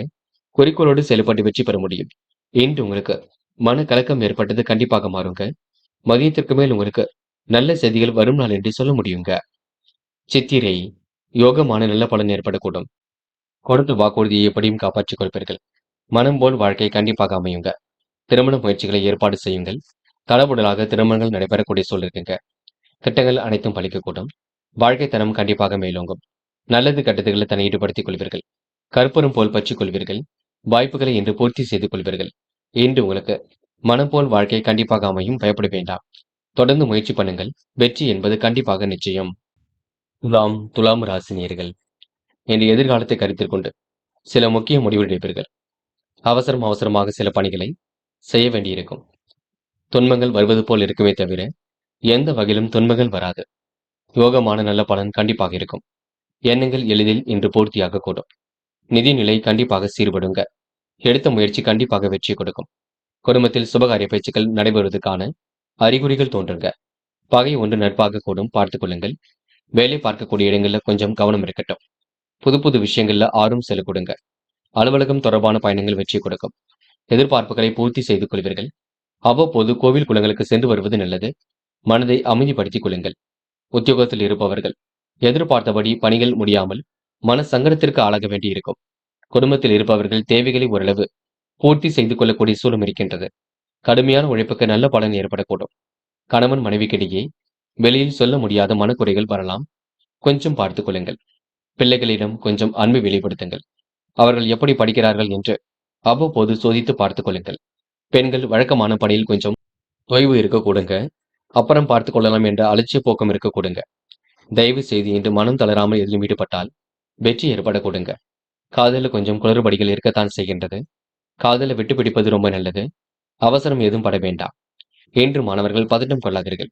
குறிக்கோளோடு செயல்பட்டு வெற்றி பெற முடியும். இன்று உங்களுக்கு மனக்கலக்கம் ஏற்பட்டது கண்டிப்பாக மாறுங்க. மதியத்திற்கு மேல் உங்களுக்கு நல்ல செய்திகள் வரும் நாள் என்று சொல்ல முடியுங்க. சித்திரை யோகமான நல்ல பலன் ஏற்படக்கூடும். கொடுத்த வாக்குறுதியை எப்படியும் காப்பாற்றிக் கொள்வீர்கள். மனம் போல் வாழ்க்கை கண்டிப்பாக அமையுங்க. திருமண முயற்சிகளை ஏற்பாடு செய்யுங்கள். தடபுடலாக திருமணங்கள் நடைபெறக்கூடிய சூழல் இருக்குங்க. திட்டங்கள் அனைத்தும் பலிக்கக்கூடும். வாழ்க்கை தரம் கண்டிப்பாக மேலோங்கும். நல்லது கெட்டதுகளை தன்னை ஈடுபடுத்திக் கொள்வீர்கள். கற்பூரம் போல் பற்றிக் கொள்வீர்கள். வாய்ப்புகளை இன்று பூர்த்தி செய்து கொள்வீர்கள். இன்று உங்களுக்கு மனம் போல் வாழ்க்கை கண்டிப்பாக அமையும். பயப்பட வேண்டாம். தொடர்ந்து முயற்சி பண்ணுங்கள். வெற்றி என்பது கண்டிப்பாக நிச்சயம். துலாம் ராசினியர்கள் இன்று எதிர்காலத்தை கருத்தில் கொண்டு சில முக்கிய முடிவுகள் எடுப்பீர்கள். அவசரமாக சில பணிகளை செய்ய வேண்டியிருக்கும். துன்பங்கள் வருவது போல் இருக்குமே தவிர எந்த வகையிலும் துன்பங்கள் வராது. யோகமான நல்ல பலன் கண்டிப்பாக இருக்கும். எண்ணங்கள் எளிதில் இன்று பூர்த்தியாக கூடும். நிதிநிலை கண்டிப்பாக சீர்படுங்க. எடுத்த முயற்சி கண்டிப்பாக வெற்றி கொடுக்கும். குடும்பத்தில் சுபகாரிய பேச்சுக்கள் நடைபெறுவதற்கான அறிகுறிகள் தோன்றுங்க. பகை ஒன்று நட்பாக கூடும், பார்த்துக் கொள்ளுங்கள். வேலை பார்க்கக்கூடிய இடங்கள்ல கொஞ்சம் கவனம் இருக்கட்டும். புது புது விஷயங்கள்ல ஆர்வம் செலுத்திடுங்க. அலுவலகம் தொடர்பான பயணங்கள் வெற்றி கொடுக்கும். எதிர்பார்ப்புகளை பூர்த்தி செய்து கொள்வீர்கள். அவ்வப்போது கோவில் குளங்களுக்கு சென்று வருவது நல்லது. மனதை அமைதிப்படுத்திக் கொள்ளுங்கள். உத்தியோகத்தில் இருப்பவர்கள் எதிர்பார்த்தபடி பணிகள் முடியாமல் மன சங்கடத்திற்கு ஆளாக வேண்டியிருக்கும். குடும்பத்தில் இருப்பவர்கள் தேவைகளை ஓரளவு பூர்த்தி செய்து கொள்ளக்கூடிய சூழல் இருக்கின்றது. கடுமையான உழைப்புக்கு நல்ல பலன் ஏற்படக்கூடும். கணவன் மனைவிக்கிடையே வெளியில் சொல்ல முடியாத மனக்குறைகள் வரலாம். கொஞ்சம் பார்த்துக் கொள்ளுங்கள். பிள்ளைகளிடம் கொஞ்சம் அன்பு வெளிப்படுத்துங்கள். அவர்கள் எப்படி படிக்கிறார்கள் என்று அவ்வப்போது சோதித்து பார்த்துக் கொள்ளுங்கள். பெண்கள் வழக்கமான பணியில் கொஞ்சம் தொய்வு இருக்க கூடுங்க. அப்புறம் பார்த்துக் கொள்ளலாம் என்ற அலட்சிய போக்கம் இருக்க கூடுங்க. தயவு செய்து இன்று மனம் தளராமல் எதிலும் ஈடுபட்டால் வெற்றி ஏற்பட கொடுங்க. காதல கொஞ்சம் குளறுபடிகள் இருக்கத்தான் செய்கின்றது. காதலை விட்டு பிடிப்பது ரொம்ப நல்லது. அவசரம் எதுவும் பட வேண்டாம். இன்று மாணவர்கள் பதட்டம் கொள்ளாதீர்கள்.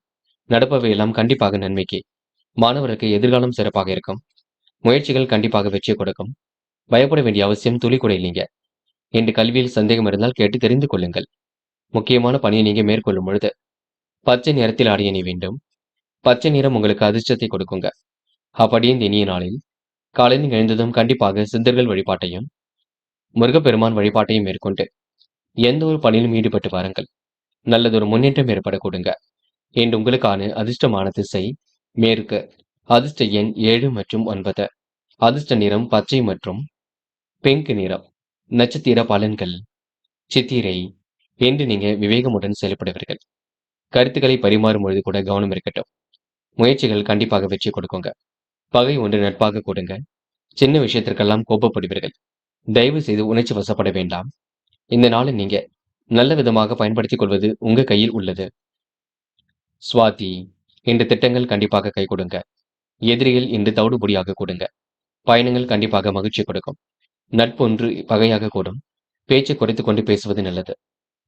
நடப்பவை எல்லாம் கண்டிப்பாக நன்மைக்கு. மாணவருக்கு எதிர்காலம் சிறப்பாக இருக்கும். முயற்சிகள் கண்டிப்பாக வெற்றி கொடுக்கும். பயப்பட வேண்டிய அவசியம் துளி கூட இல்லைங்க. இன்று கல்வியில் சந்தேகம் இருந்தால் கேட்டு தெரிந்து கொள்ளுங்கள். முக்கியமான பணியை நீங்க மேற்கொள்ளும் பொழுது பச்சை நிறத்தில் ஆடை அணி வேண்டும். பச்சை நிறம் உங்களுக்கு அதிர்ஷ்டத்தை கொடுக்குங்க. அப்படியே இந்த இனிய நாளில் காலையில் எழுந்ததும் கண்டிப்பாக சித்தர்கள் வழிபாட்டையும் முருகப்பெருமான் வழிபாட்டையும் மேற்கொண்டு எந்த ஒரு பணியிலும் ஈடுபட்டு வாருங்கள். நல்லதொரு முன்னேற்றம் ஏற்பட கொடுங்க. இன்று உங்களுக்கான அதிர்ஷ்டமான திசை மேற்கு. அதிர்ஷ்ட எண் 7 மற்றும் 9. அதிர்ஷ்ட நிறம் பச்சை மற்றும் பிங்க் நிறம். நட்சத்திர பலன்கள். சித்திரை இன்று நீங்க விவேகமுடன் செயல்படுவீர்கள். கருத்துக்களை பரிமாறும் பொழுது கூட கவனம் இருக்கட்டும். முயற்சிகள் கண்டிப்பாக வெற்றி கொடுக்குங்க. பகை ஒன்று நட்பாக கொடுங்க. சின்ன விஷயத்திற்கெல்லாம் கோபப்படுவீர்கள். தயவு செய்து உணர்ச்சி வசப்பட வேண்டாம். இந்த நாளை நீங்க நல்ல விதமாக பயன்படுத்திக் கொள்வது உங்க கையில் உள்ளது. சுவாதி இன்று திட்டங்கள் கண்டிப்பாக கை கொடுங்க. எதிரிகள் இன்று தவிடுபொடியாக கொடுங்க. பயணங்கள் கண்டிப்பாக மகிழ்ச்சி கொடுக்கும். நட்பொன்று பகையாக கூடும். பேச்சை குறைத்துக் கொண்டு பேசுவது நல்லது.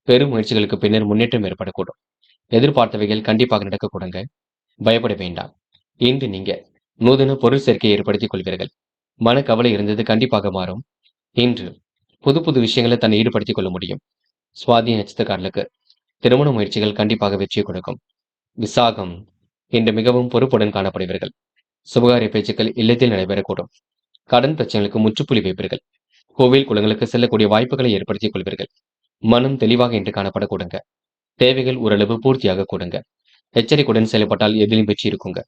பெரும் முயற்சிகளுக்கு பின்னர் முன்னேற்றம் ஏற்படக்கூடும். எதிர்பார்த்தவைகள் கண்டிப்பாக நடக்க கொடுங்க. பயப்பட வேண்டாம். இன்று நீங்க நூதன பொருள் சேர்க்கையை ஏற்படுத்திக் கொள்வீர்கள். மனக்கவலை இருந்தது கண்டிப்பாக மாறும். இன்று புது புது விஷயங்களை தன்னை ஈடுபடுத்திக் கொள்ள முடியும். சுவாதி நட்சத்திரக்காரர்களுக்கு திருமண முயற்சிகள் கண்டிப்பாக வெற்றி கொடுக்கும். விசாகம் இன்று மிகவும் பொறுப்புடன் காணப்படுவீர்கள். சுபகாரிய பேச்சுக்கள் இல்லத்தில் நடைபெறக்கூடும். கடன் பிரச்சனைகளுக்கு முற்றுப்புள்ளி வைப்பீர்கள். கோவில் குளங்களுக்கு செல்லக்கூடிய வாய்ப்புகளை ஏற்படுத்திக் கொள்வீர்கள். மனம் தெளிவாக இன்று காணப்படக்கூடுங்க. தேவைகள் ஓரளவு பூர்த்தியாக கொடுங்க. எச்சரிக்கையுடன் செயல்பட்டால் எதிலும் வெற்றி இருக்குங்க.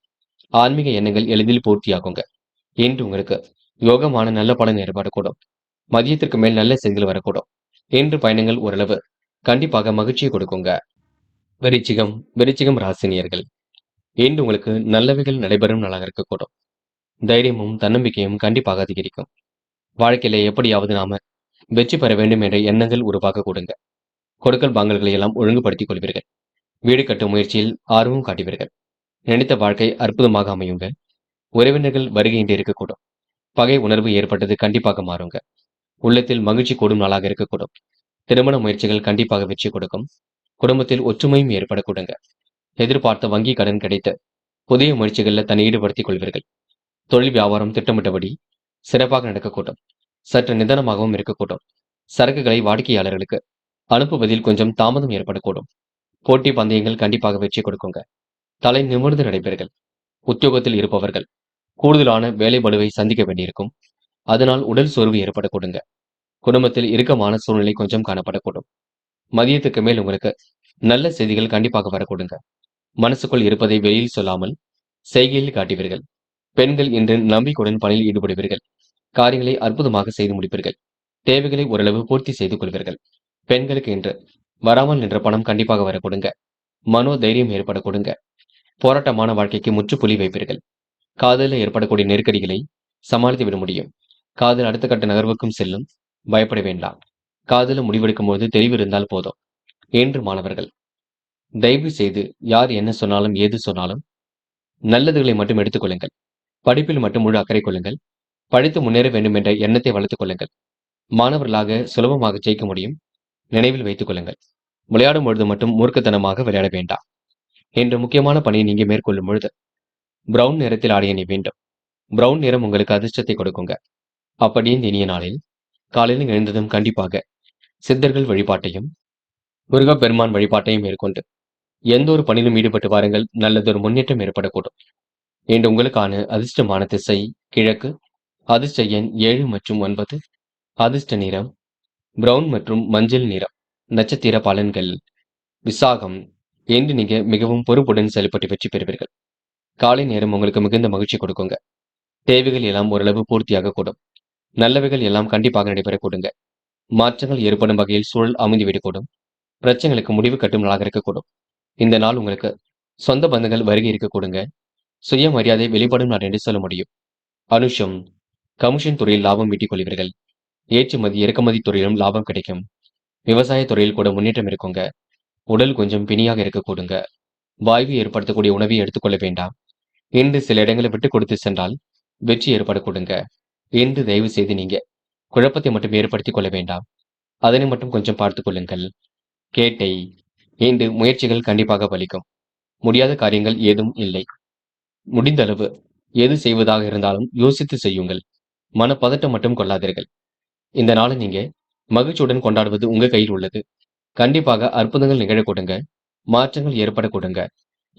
ஆன்மீக எண்ணங்கள் எளிதில் பூர்த்தியாகுங்க. இன்று உங்களுக்கு யோகமான நல்ல பலன் ஏற்படக்கூடும். மதியத்திற்கு மேல் நல்ல செய்திகள் வரக்கூடும். இன்று பயணங்கள் ஓரளவு கண்டிப்பாக மகிழ்ச்சியை கொடுக்குங்க. விருச்சிகம் ராசினியர்கள் இன்று உங்களுக்கு நல்லவைகள் நடைபெறும் நாளாக இருக்கக்கூடும். தைரியமும் தன்னம்பிக்கையும் கண்டிப்பாக அதிகரிக்கும். வாழ்க்கையில எப்படியாவது நாம வெற்றி பெற வேண்டும் என்ற எண்ணங்கள் உருவாக கொடுங்க. கொடுக்கல் வாங்கல்களை எல்லாம் ஒழுங்குபடுத்திக் கொள்வீர்கள். வீடு கட்டும் முயற்சியில் ஆர்வம் காட்டுவீர்கள். நினைத்த வாழ்க்கை அற்புதமாக அமையுங்க. உறவினர்கள் வருகையின்றி இருக்கக்கூடும். பகை உணர்வு ஏற்பட்டது கண்டிப்பாக மாறுங்க. உள்ளத்தில் மகிழ்ச்சி கூடும் நாளாக இருக்கக்கூடும். திருமண முயற்சிகள் கண்டிப்பாக வெற்றி கொடுக்கும். குடும்பத்தில் ஒற்றுமையும் ஏற்படக்கூடுங்க. எதிர்பார்த்த வங்கி கடன் கிடைத்து புதிய முயற்சிகளில் தன்னை ஈடுபடுத்திக் கொள்வீர்கள். தொழில் வியாபாரம் திட்டமிட்டபடி சிறப்பாக நடக்கக்கூடும். சற்று நிதானமாகவும் இருக்கக்கூடும். சரக்குகளை வாடிக்கையாளர்களுக்கு அனுப்புவதில் கொஞ்சம் தாமதம் ஏற்படக்கூடும். போட்டி பந்தயங்கள் கண்டிப்பாக வெற்றி கொடுக்குங்க. தலை நிமிர்ந்து நடைபெறுங்கள். உத்தியோகத்தில் இருப்பவர்கள் கூடுதலான வேலை பளுவை சந்திக்க வேண்டியிருக்கும். அதனால் உடல் சோர்வு ஏற்படக்கூடுங்க. குடும்பத்தில் இறுக்கமான சூழ்நிலை கொஞ்சம் காணப்படக்கூடும். மதியத்துக்கு மேல் உங்களுக்கு நல்ல செய்திகள் கண்டிப்பாக வரக்கூடுங்க. மனசுக்குள் இருப்பதை வெளியில் சொல்லாமல் செய்கையில் காட்டுவீர்கள். பெண்கள் இன்று நம்பிக்கையுடன் பணியில் ஈடுபடுவீர்கள். காரியங்களை அற்புதமாக செய்து முடிப்பீர்கள். தேவைகளை ஓரளவு பூர்த்தி செய்து கொள்வீர்கள். பெண்களுக்கு இன்று வராமல் நின்ற பணம் கண்டிப்பாக வரக்கூடுங்க. மனோ தைரியம் ஏற்படக்கூடுங்க. போராட்டமான வாழ்க்கைக்கு முற்றுப்புள்ளி வைப்பீர்கள். காதலில் ஏற்படக்கூடிய நெருக்கடிகளை சமாளித்து விட முடியும். காதல் அடுத்த கட்ட நகர்வுக்கும் செல்லும். பயப்பட வேண்டாம். காதல முடிவெடுக்கும் போது தெளிவு இருந்தால் போதும். என்று மாணவர்கள், தயவு செய்து யார் என்ன சொன்னாலும் ஏது சொன்னாலும் நல்லதுகளை மட்டும் எடுத்துக் கொள்ளுங்கள். படிப்பில் மட்டும் முழு அக்கறை கொள்ளுங்கள். படித்து முன்னேற வேண்டும் என்ற எண்ணத்தை வளர்த்துக் கொள்ளுங்கள். மாணவர்களாக சுலபமாக ஜெயிக்க முடியும். நினைவில் வைத்துக் கொள்ளுங்கள். விளையாடும் பொழுது மட்டும் மூர்க்கத்தனமாக விளையாட வேண்டாம். என்ற முக்கியமான பணியை நீங்க மேற்கொள்ளும் பொழுது பிரவுன் நிறத்தில் ஆடை அணி வேண்டும். பிரவுன் நிறம் உங்களுக்கு அதிர்ஷ்டத்தை கொடுக்குங்க. அப்படி இந்த இனிய நாளில் காலையில் எழுந்ததும் கண்டிப்பாக சித்தர்கள் வழிபாட்டையும் முருகப்பெருமான் வழிபாட்டையும் மேற்கொண்டு எந்த ஒரு பணியிலும் ஈடுபட்டு வாருங்கள். நல்லதொரு முன்னேற்றம் ஏற்படக்கூடும். இன்று உங்களுக்கான அதிர்ஷ்டமான திசை கிழக்கு. அதிர்ஷ்ட எண் 7 மற்றும் 9. அதிர்ஷ்ட நிறம் பிரவுன் மற்றும் மஞ்சள் நிறம். நட்சத்திர பலன்கள். விசாகம். இன்று நீங்க மிகவும் பொறுப்புடன் செயல்பட்டு வெற்றி பெறுவீர்கள். காலை நேரம் உங்களுக்கு மிகுந்த மகிழ்ச்சி கொடுக்குங்க. தேவைகள் எல்லாம் ஓரளவு பூர்த்தியாக கூடும். நல்லவைகள் எல்லாம் கண்டிப்பாக நடைபெறக்கூடுங்க. மாற்றங்கள் ஏற்படும் வகையில் சூழல் அமைந்துவிடக்கூடும். பிரச்சனைகளுக்கு முடிவு கட்டும் நாளாக இருக்கக்கூடும். இந்த நாள் உங்களுக்கு சொந்த பந்தங்கள் வருகை இருக்கக்கூடுங்க. சுயமரியாதை வெளிப்படும் நாள் என்று சொல்ல முடியும். அனுஷம். கமிஷன் துறையில் லாபம் ஈட்டிக் கொள்வீர்கள். ஏற்றுமதி இறக்குமதி துறையிலும் லாபம் கிடைக்கும். விவசாய துறையில் கூட முன்னேற்றம் இருக்குங்க. உடல் கொஞ்சம் பிணியாக இருக்கக்கூடுங்க. வாய்வு ஏற்படுத்தக்கூடிய உணவை எடுத்துக்கொள்ள வேண்டாம். இன்று சில இடங்களை விட்டு கொடுத்து சென்றால் வெற்றி ஏற்படக்கூடுங்க. இன்று தயவு செய்து நீங்க குழப்பத்தை மட்டும் ஏற்படுத்திக் கொள்ள வேண்டாம். அதனை மட்டும் கொஞ்சம் பார்த்துக் கொள்ளுங்கள். கேட்டை. இன்று முயற்சிகள் கண்டிப்பாக பலிக்கும். முடியாத காரியங்கள் ஏதும் இல்லை. முடிந்த அளவு எது செய்வதாக இருந்தாலும் யோசித்து செய்யுங்கள். மனப்பதட்டம் மட்டும் கொள்ளாதீர்கள். இந்த நாளை நீங்க மகிழ்ச்சியுடன் கொண்டாடுவது உங்க கையில் உள்ளது. கண்டிப்பாக அற்புதங்கள் நிகழக்கூடுங்க. மாற்றங்கள் ஏற்படக்கூடுங்க.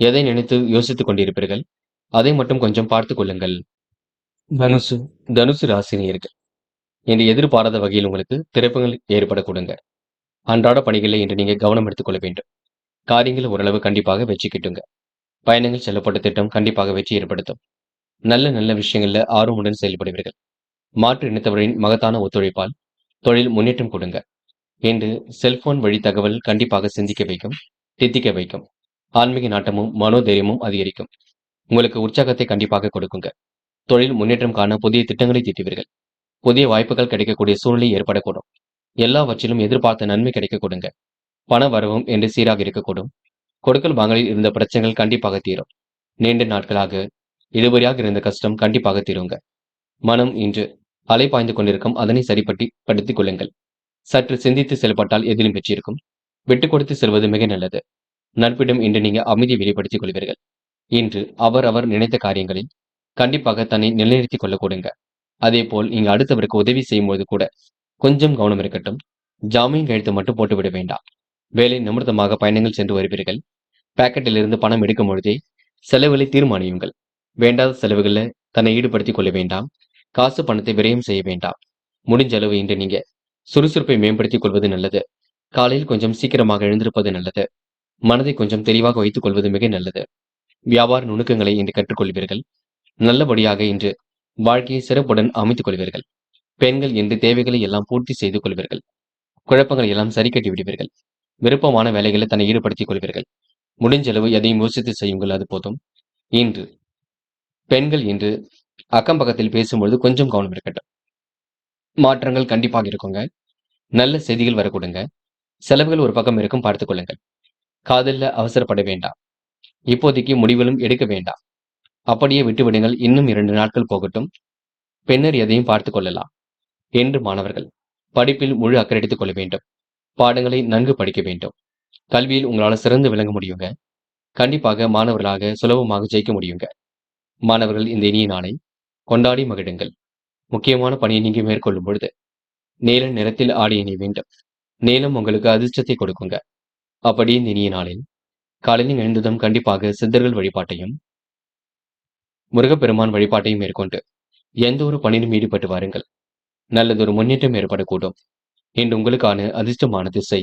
எதை நினைத்து யோசித்துக் கொண்டிருப்பீர்கள் அதை மட்டும் கொஞ்சம் பார்த்துக் கொள்ளுங்கள். தனுசு. தனுசு ராசினியர்கள் இன்று எதிர்பாராத வகையில் உங்களுக்கு திறப்புகள் ஏற்படக்கூடுங்க. அன்றாட பணிகளில் இன்று நீங்க கவனம் எடுத்துக்கொள்ள வேண்டும். காரியங்கள் ஓரளவு கண்டிப்பாக வெற்றி கிட்டுங்க. பயணங்கள் செல்லப்பட்ட திட்டம் கண்டிப்பாக வெற்றி ஏற்படுத்தும். நல்ல நல்ல விஷயங்கள்ல ஆர்வமுடன் செயல்படுவீர்கள். மாற்று இனத்தவரின் மகத்தான ஒத்துழைப்பால் தொழில் முன்னேற்றம் கொடுங்க. இன்று செல்போன் வழி தகவல் கண்டிப்பாக சிந்திக்க வைக்கும், தித்திக்க வைக்கும். ஆன்மீக நாட்டமும் மனோதைரியமும் அதிகரிக்கும். உங்களுக்கு உற்சாகத்தை கண்டிப்பாக கொடுக்குங்க. தொழில் முன்னேற்றம் காண புதிய திட்டங்களை தீட்டுவீர்கள். புதிய வாய்ப்புகள் கிடைக்கக்கூடிய சூழ்நிலை ஏற்படக்கூடும். எல்லாவற்றிலும் எதிர்பார்த்த நன்மை கிடைக்க கொடுங்க. பண வரவும் என்று சீராக இருக்கக்கூடும். கொடுக்கல் வாங்கலில் இருந்த பிரச்சனைகள் கண்டிப்பாக தீரும். நீண்ட நாட்களாக இழுபறியாக இருந்த கஷ்டம் கண்டிப்பாக தீருங்க. மனம் இன்று அலைபாய்ந்து கொண்டிருக்கும். அதனை படுத்திக் கொள்ளுங்கள். சற்று சிந்தித்து செயல்பட்டால் எதிலும் வெற்றியிருக்கும். விட்டுக் கொடுத்து செல்வது மிக நல்லது. நட்பிடம் இன்று நீங்க அமைதியை வெளிப்படுத்திக் கொள்வீர்கள். இன்று அவர் நினைத்த காரியங்களில் கண்டிப்பாக தன்னை நிலைநிறுத்திக் கொள்ள கொடுங்க. அதே போல் நீங்க அடுத்தவருக்கு உதவி செய்யும்போது கூட கொஞ்சம் கவனம் இருக்கட்டும். ஜாமீன் கையெழுத்து மட்டும் போட்டுவிட வேண்டாம். வேலை நிமித்தமாக பயணங்கள் சென்று வருவீர்கள். பாக்கெட்டில் இருந்து பணம் எடுக்கும் பொழுதே செலவுகளை தீர்மானியுங்கள். வேண்டாத செலவுகளில் தன்னை ஈடுபடுத்திக் கொள்ள வேண்டாம். காசு பணத்தை விரயம் செய்ய வேண்டாம். முடிஞ்ச அளவு இன்று நீங்க சுறுசுறுப்பை மேம்படுத்திக் கொள்வது நல்லது. காலையில் கொஞ்சம் சீக்கிரமாக எழுந்திருப்பது நல்லது. மனதை கொஞ்சம் தெளிவாக வைத்துக் கொள்வது மிக நல்லது. வியாபார நுணுக்கங்களை இன்று கற்றுக்கொள்வீர்கள். நல்லபடியாக இன்று வாழ்க்கையை சிறப்புடன் அமைத்துக் கொள்வீர்கள். பெண்கள் இன்று தேவைகளை எல்லாம் பூர்த்தி செய்து கொள்வீர்கள். குழப்பங்களை எல்லாம் சரி கட்டி விடுவீர்கள். விருப்பமான வேலைகளை தன்னை ஈடுபடுத்திக் கொள்வீர்கள். முடிஞ்சளவு எதையும் யோசித்து செய்யுங்கள், அது போதும். இன்று பெண்கள் இன்று அக்கம் பக்கத்தில் பேசும்பொழுது கொஞ்சம் கவனம் இருக்கட்டும். மாற்றங்கள் கண்டிப்பாக இருக்குங்க. நல்ல செய்திகள் வரக்கூடுங்க. செலவுகள் ஒரு பக்கம் இருக்கும், பார்த்துக் கொள்ளுங்கள். காதல்ல அவசரப்பட வேண்டாம். இப்போதைக்கு முடிவுகளும் எடுக்க வேண்டாம். அப்படியே விட்டுவிடுங்கள். இன்னும் 2 நாட்கள் போகட்டும். பின்னர் எதையும் பார்த்துக் கொள்ளலாம். என்று மாணவர்கள் படிப்பில் முழு அக்கறை எடுத்துக் கொள்ள வேண்டும். பாடங்களை நன்கு படிக்க வேண்டும். கல்வியில் உங்களால் சிறந்து விளங்க முடியுங்க. கண்டிப்பாக மாணவர்களாக சுலபமாக ஜெயிக்க முடியுங்க. மாணவர்கள் இந்த இனிய நாளை கொண்டாடி மகிழுங்கள். முக்கியமான பணியை நீங்க மேற்கொள்ளும் பொழுது நீல நிறத்தில் ஆடை அணிய வேண்டும். நீலம் உங்களுக்கு அதிர்ஷ்டத்தை கொடுக்குங்க. அப்படி இந்த இனிய நாளில் காலையில் எழுந்ததும் கண்டிப்பாக சித்தர்கள் வழிபாட்டையும் முருகப்பெருமான் வழிபாட்டையும் மேற்கொண்டு எந்த ஒரு பணியிலும் ஈடுபட்டு வாருங்கள். நல்லதொரு முன்னேற்றம் ஏற்படக்கூடும். இன்று உங்களுக்கான அதிர்ஷ்டமான திசை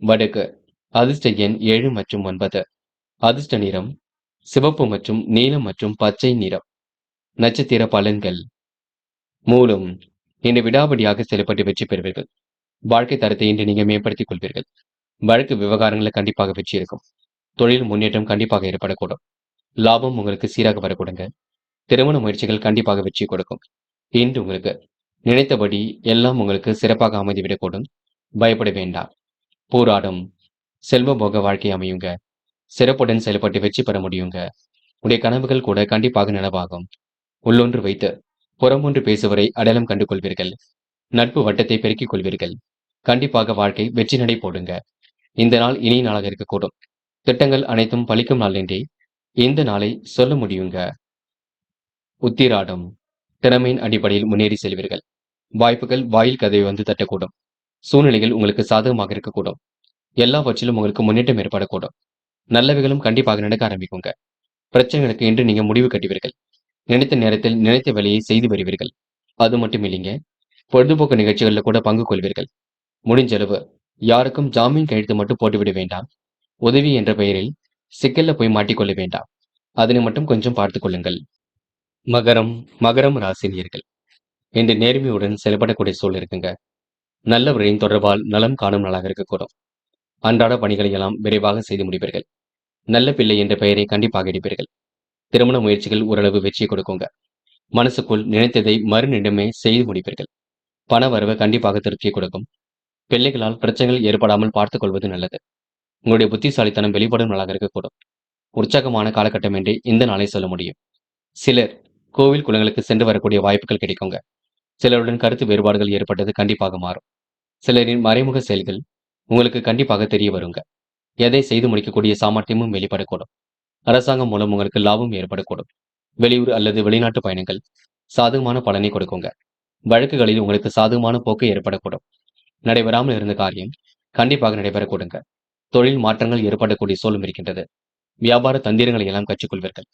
வடக்கு. அதிர்ஷ்ட எண் 7 மற்றும் 9. அதிர்ஷ்ட நிறம் சிவப்பு மற்றும் நீலம் மற்றும் பச்சை நிறம். நட்சத்திர பலன்கள். மூலம் இன்று விடாபடியாக செயல்பட்டு வெற்றி பெறுவீர்கள். வாழ்க்கை தரத்தை இன்று நீங்க மேம்படுத்திக் கொள்வீர்கள். வழக்கு விவகாரங்களில் கண்டிப்பாக வெற்றி இருக்கும். தொழில் முன்னேற்றம் கண்டிப்பாக ஏற்படக்கூடும். லாபம் உங்களுக்கு சீராக வரக்கூடுங்க. திருமண முயற்சிகள் கண்டிப்பாக வெற்றி கொடுக்கும். இன்று உங்களுக்கு நினைத்தபடி எல்லாம் உங்களுக்கு சிறப்பாக அமைந்துவிடக்கூடும். பயப்பட வேண்டாம். போராடும் செல்வ போக வாழ்க்கை அமையுங்க. சிறப்புடன் செயல்பட்டு வெற்றி பெற முடியுங்க. உடைய கனவுகள் கூட கண்டிப்பாக நனவாகும். உள்ளொன்று வைத்து புறமொன்று பேசுவரை அடையாளம் கண்டு கொள்வீர்கள். நட்பு வட்டத்தை பெருக்கிக் கொள்வீர்கள். கண்டிப்பாக வாழ்க்கை வெற்றி நடை போடுங்க. இந்த நாள் இனிய நாளாக இருக்கக்கூடும். திட்டங்கள் அனைத்தும் பலிக்கும் நாள் என்றே இந்த நாளை சொல்ல முடியுங்க. உத்திராடம் திறமையின் அடிப்படையில் முன்னேறி செல்வீர்கள். வாய்ப்புகள் வாயில் கதவை வந்து தட்டக்கூடும். சூழ்நிலைகள் உங்களுக்கு சாதகமாக இருக்கக்கூடும். எல்லாவற்றிலும் உங்களுக்கு முன்னேற்றம் ஏற்படக்கூடும். நல்லவைகளும் கண்டிப்பாக நடக்க ஆரம்பிக்குங்க. பிரச்சனைகளுக்கு இன்று நீங்க முடிவு கட்டுவீர்கள். நினைத்த நேரத்தில் நினைத்த வேலையை செய்து வருவீர்கள். அது மட்டும் இல்லைங்க, பொழுதுபோக்கு நிகழ்ச்சிகளில் கூட பங்கு கொள்வீர்கள். முடிஞ்ச அளவு யாருக்கும் ஜாமீன் கையெழுத்து மட்டும் போட்டுவிட வேண்டாம். உதவி என்ற பெயரில் சிக்கல்ல போய் மாட்டிக்கொள்ள வேண்டாம். அதனை மட்டும் கொஞ்சம் பார்த்துக் கொள்ளுங்கள். மகரம் ராசினியர்கள் இன்று நேர்மையுடன் செயல்படக்கூடிய சூழல் இருக்குங்க. நல்லவர்களின் தொடர்பால் நலம் காணும் நாளாக இருக்கக்கூடும். அன்றாட பணிகளை எல்லாம் விரைவாக செய்து முடிப்பீர்கள். நல்ல பிள்ளை என்ற பெயரை கண்டிப்பாக எடுப்பீர்கள். திருமண முயற்சிகள் ஓரளவு வெற்றியை கொடுக்குங்க. மனசுக்குள் நினைத்ததை மறுநிமிடமே செய்து முடிப்பீர்கள். பண வரவு கண்டிப்பாக திருப்தியை கொடுக்கும். பிள்ளைகளால் பிரச்சனைகள் ஏற்படாமல் பார்த்துக் கொள்வது நல்லது. உங்களுடைய புத்திசாலித்தனம் வெளிப்படும் நாளாக இருக்கக்கூடும். உற்சாகமான காலகட்டம் என்றே இந்த நாளை சொல்ல முடியும். சிலர் கோவில் குளங்களுக்கு சென்று வரக்கூடிய வாய்ப்புகள் கிடைக்குங்க. சிலருடன் கருத்து வேறுபாடுகள் ஏற்பட்டது கண்டிப்பாக மாறும். சிலரின் மறைமுக செயல்கள் உங்களுக்கு கண்டிப்பாக தெரிய வருங்க. எதை செய்து முடிக்கக்கூடிய சாமர்த்தியமும் வெளிப்படக்கூடும். அரசாங்கம் மூலம் உங்களுக்கு லாபம் ஏற்படக்கூடும். வெளியூர் அல்லது வெளிநாட்டு பயணங்கள் சாதகமான பலனை கொடுக்குங்க. வழக்குகளில் உங்களுக்கு சாதகமான போக்கு ஏற்படக்கூடும். நடைபெறாமல் இருந்த காரியம் கண்டிப்பாக நடைபெறக்கூடுங்க. தொழில் மாற்றங்கள் ஏற்படக்கூடிய சூழலும் இருக்கின்றது. வியாபார தந்திரங்களை எல்லாம் கற்றுக்கொள்வீர்கள்.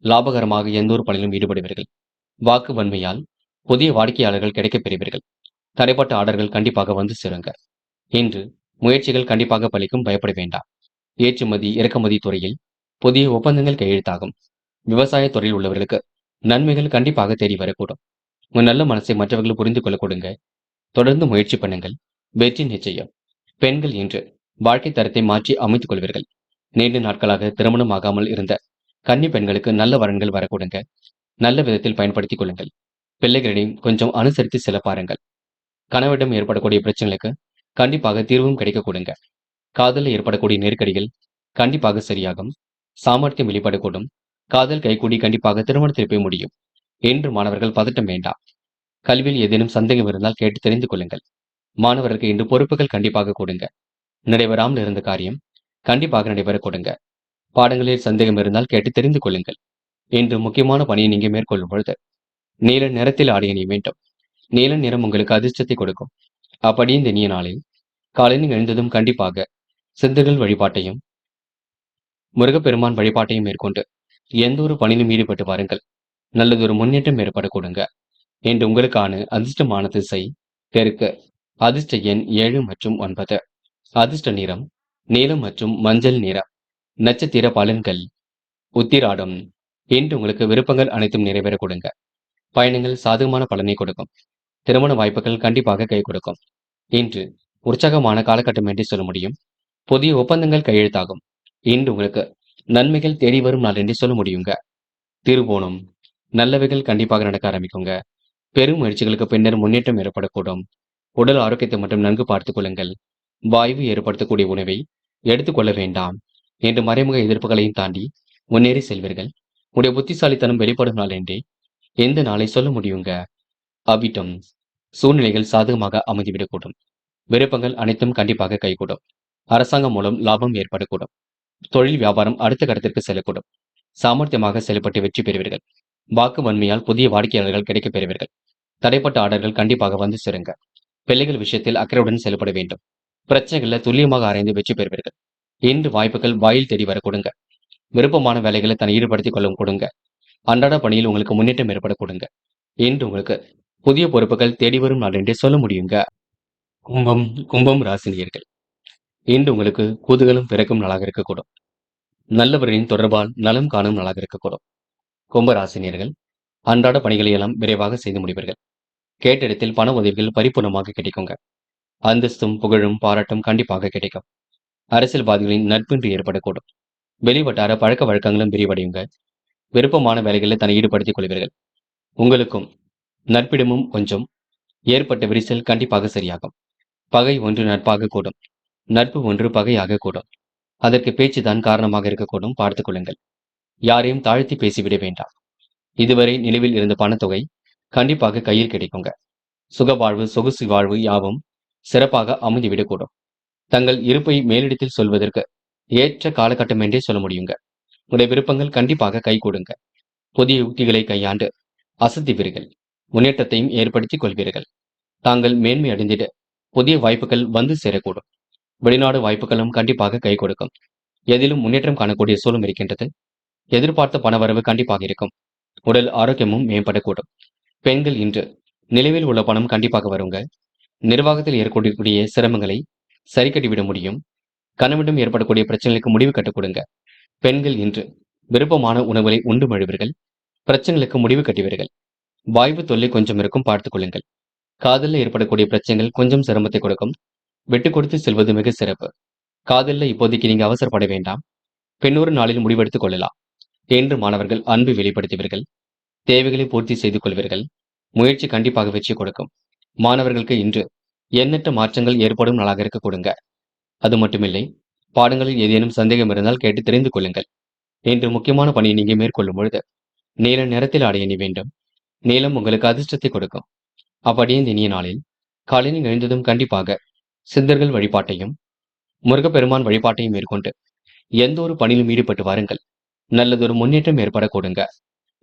லாபகரமாக எந்த ஒரு பணியிலும் ஈடுபடுவீர்கள். வாக்கு வன்மையால் புதிய வாடிக்கையாளர்கள் கிடைக்கப் பெறுவீர்கள். தடைப்பட்ட ஆர்டர்கள் கண்டிப்பாக வந்து சேருங்க. இன்று முயற்சிகள் கண்டிப்பாக பலிக்கும். பயப்பட வேண்டாம். ஏற்றுமதி இறக்குமதி துறையில் புதிய ஒப்பந்தங்கள் கையெழுத்தாகும். விவசாய துறையில் உள்ளவர்களுக்கு நன்மைகள் கண்டிப்பாக தேடி வரக்கூடும். உங்கள் நல்ல மனசை மற்றவர்கள் புரிந்து கொள்ள கொடுங்க. தொடர்ந்து முயற்சி பண்ணுங்கள். வெற்றி நிச்சயம். பெண்கள் இன்று வாழ்க்கை தரத்தை மாற்றி அமைத்துக் கொள்வீர்கள். நீண்ட நாட்களாக திருமணம் ஆகாமல் இருந்த கன்னி பெண்களுக்கு நல்ல வரன்கள் வரக்கூடுங்க. நல்ல விதத்தில் பயன்படுத்திக் கொள்ளுங்கள். பிள்ளைகளிடையும் கொஞ்சம் அனுசரித்து செல்ல பாருங்கள். கணவரிடம் ஏற்படக்கூடிய பிரச்சனைகளுக்கு கண்டிப்பாக தீர்வும் கிடைக்க கொடுங்க. காதலில் ஏற்படக்கூடிய நெருக்கடிகள் கண்டிப்பாக சரியாகும். சாமர்த்தியம் வெளிப்படக்கூடும். காதல் கைகூடி கண்டிப்பாக திருமணத்தில் போய் முடியும். இன்று மாணவர்கள் பதட்டம் வேண்டாம். கல்வியில் ஏதேனும் சந்தேகம் இருந்தால் கேட்டு தெரிந்து கொள்ளுங்கள். மாணவர்களுக்கு இன்று பொறுப்புகள் கண்டிப்பாக கொடுங்க. நடைபெறாமல் இருந்த காரியம் கண்டிப்பாக நடைபெற கொடுங்க. பாடங்களில் சந்தேகம் இருந்தால் கேட்டு தெரிந்து கொள்ளுங்கள். இன்று முக்கியமான பணியை நீங்க மேற்கொள்ளும் பொழுது நீல நிறத்தில் ஆடை அணிய வேண்டும். நீல நிறம் உங்களுக்கு அதிர்ஷ்டத்தை கொடுக்கும். அப்படி இந்த இனிய நாளில் காலையில் எழுந்ததும் கண்டிப்பாக சித்தர்கள் வழிபாட்டையும் முருகப்பெருமான் வழிபாட்டையும் மேற்கொண்டு எந்த ஒரு பணியிலும் ஈடுபட்டு வாருங்கள். நல்லதொரு முன்னேற்றம் ஏற்பட கொடுங்க. இன்று உங்களுக்கான அதிர்ஷ்டமான திசை தெற்கு. அதிர்ஷ்ட எண் 7 மற்றும் 9. அதிர்ஷ்ட நிறம் நீலம் மற்றும் மஞ்சள் நிறம். நட்சத்திர பலன்கள். உத்திராடம் இன்று உங்களுக்கு விருப்பங்கள் அனைத்தும் நிறைவேற கொடுங்க. பயணங்கள் சாதகமான பலனை கொடுக்கும். திருமண வாய்ப்புகள் கண்டிப்பாக கை கொடுக்கும். இன்று உற்சாகமான காலகட்டம் என்று சொல்ல முடியும். புதிய ஒப்பந்தங்கள் கையெழுத்தாகும். இன்று உங்களுக்கு நன்மைகள் தேடி வரும் நாள் என்று சொல்ல முடியுங்க. திருவோணம் நல்லவைகள் கண்டிப்பாக நடக்க ஆரம்பிக்குங்க. பெரும் முயற்சிகளுக்கு பின்னர் முன்னேற்றம் ஏற்படக்கூடும். உடல் ஆரோக்கியத்தை மட்டும் நன்கு பார்த்துக் கொள்ளுங்கள். வாய்வு ஏற்படுத்தக்கூடிய உணவை எடுத்துக்கொள்ள வேண்டாம். என்று மறைமுக எதிர்ப்புகளையும் தாண்டி முன்னேறி செல்வீர்கள். உடைய புத்திசாலித்தனம் வெளிப்படும் நாள் என்றே எந்த நாளை சொல்ல முடியுங்க. அவிட்டம் சூழ்நிலைகள் சாதகமாக அமைந்துவிடக்கூடும். விருப்பங்கள் அனைத்தும் கண்டிப்பாக கைகூடும். அரசாங்கம் மூலம் லாபம் ஏற்படக்கூடும். தொழில் வியாபாரம் அடுத்த கட்டத்திற்கு செல்லக்கூடும். சாமர்த்தியமாக செயல்பட்டு வெற்றி பெறுவீர்கள். வாக்கு வன்மையால் புதிய வாடிக்கையாளர்கள் கிடைக்கப் பெறுவீர்கள். தடைப்பட்ட ஆர்டர்கள் கண்டிப்பாக வந்து சேருங்க. பிள்ளைகள் விஷயத்தில் அக்கறையுடன் செயல்பட வேண்டும். பிரச்சனைகளை துல்லியமாக ஆராய்ந்து வெற்றி பெறுவீர்கள். இன்று வாய்ப்புகள் வாயில் தேடி வர கொடுங்க. விருப்பமான வேலைகளை தன்னை ஈடுபடுத்திக் கொள்ளும் கொடுங்க. அன்றாட பணியில் உங்களுக்கு முன்னேற்றம் ஏற்பட கொடுங்க. இன்று உங்களுக்கு புதிய பொறுப்புகள் தேடி வரும் நாள் என்றே சொல்ல முடியுங்க. கும்பம் கும்பம் ராசினியர்கள், இன்று உங்களுக்கு குதூகலம் பிறக்கும் நாளாக இருக்கக்கூடும். நல்லவர்களின் தொடர்பால் நலம் காணும் நாளாக இருக்கக்கூடும். கும்ப ராசினியர்கள், அன்றாட பணிகளை எல்லாம் விரைவாக செய்து முடிவீர்கள். கேட்ட இடத்தில் பண உதவிகள் பரிபூர்ணமாக கிடைக்குங்க. அந்தஸ்தும் புகழும் பாராட்டும் கண்டிப்பாக கிடைக்கும். அரசியல்வாதிகளின் நட்பின்றி ஏற்படக்கூடும். வெளிவட்டார பழக்க வழக்கங்களும் விரிவடையுங்க. விருப்பமான வேலைகளில் தன்னை ஈடுபடுத்திக் கொள்வீர்கள். உங்களுக்கும் நட்பிடமும் கொஞ்சம் ஏற்பட்ட விரிசல் கண்டிப்பாக சரியாகும். பகை ஒன்று நட்பாக கூடும். நட்பு ஒன்று பகையாக கூடும். அதற்கு பேச்சுதான் காரணமாக இருக்கக்கூடும், பார்த்துக் கொள்ளுங்கள். யாரையும் தாழ்த்தி பேசிவிட வேண்டாம். இதுவரை நிலுவில் இருந்த பணத்தொகை கண்டிப்பாக கையில் கிடைக்குங்க. சுகவாழ்வு சொகுசு வாழ்வு யாவும் சிறப்பாக அமைந்துவிடக்கூடும். தங்கள் இருப்பை மேலிடத்தில் சொல்வதற்கு ஏற்ற காலகட்டம் என்றே சொல்ல முடியுங்க. உடைய விருப்பங்கள் கண்டிப்பாக கைகூடுங்க. புதிய யுக்திகளை கையாண்டு அசத்துவீர்கள். முன்னேற்றத்தையும் ஏற்படுத்திக் கொள்வீர்கள். தாங்கள் மேன்மை அடைந்திட புதிய வாய்ப்புகள் வந்து சேரக்கூடும். வெளிநாடு வாய்ப்புகளும் கண்டிப்பாக கை கொடுக்கும். எதிலும் முன்னேற்றம் காணக்கூடிய சூழல் இருக்கின்றது. எதிர்பார்த்த பணவரவு கண்டிப்பாக இருக்கும். உடல் ஆரோக்கியமும் மேம்படக்கூடும். பெண்கள் இன்று நிலுவில் உள்ள பணம் கண்டிப்பாக வருங்க. நிர்வாகத்தில் ஏற்படக்கூடிய சிரமங்களை சரி கட்டிவிட முடியும். கணவனிடம் ஏற்படக்கூடிய பிரச்சனைகளுக்கு முடிவு கட்டுக் கொடுங்க. பெண்கள் இன்று விருப்பமான உணவுகளை உண்டு மழுவீர்கள். பிரச்சனைகளுக்கு முடிவு கட்டுவீர்கள். வாய்வு தொல்லை கொஞ்சம் இருக்கும், பார்த்துக் கொள்ளுங்கள். காதலில் ஏற்படக்கூடிய பிரச்சனைகள் கொஞ்சம் சிரமத்தை கொடுக்கும். விட்டுக் கொடுத்து செல்வது மிக சிறப்பு. காதலில் இப்போதைக்கு நீங்க அவசரப்பட வேண்டாம். பின்னொரு நாளில் முடிவெடுத்துக் கொள்ளலாம். என்று மாணவர்கள் அன்பு வெளிப்படுத்துவீர்கள். தேவைகளை பூர்த்தி செய்து கொள்வீர்கள். முயற்சி கண்டிப்பாக வெற்றி கொடுக்கும். மாணவர்களுக்கு இன்று எண்ணற்ற மாற்றங்கள் ஏற்படும் நாளாக இருக்க கொடுங்க. அது மட்டுமில்லை, பாடங்களில் ஏதேனும் சந்தேகம் இருந்தால் கேட்டு தெரிந்து கொள்ளுங்கள். இன்று முக்கியமான பணியை நீங்க மேற்கொள்ளும் பொழுது நீல நிறத்தில் ஆடை அணி வேண்டும். நீலம் உங்களுக்கு அதிர்ஷ்டத்தை கொடுக்கும். அப்படியே இந்த இனிய நாளில் காலையில் எழுந்ததும் கண்டிப்பாக சித்தர்கள் வழிபாட்டையும் முருகப்பெருமான் வழிபாட்டையும் மேற்கொண்டு எந்த ஒரு பணியிலும் ஈடுபட்டு வாருங்கள். நல்லதொரு முன்னேற்றம் ஏற்பட கொடுங்க.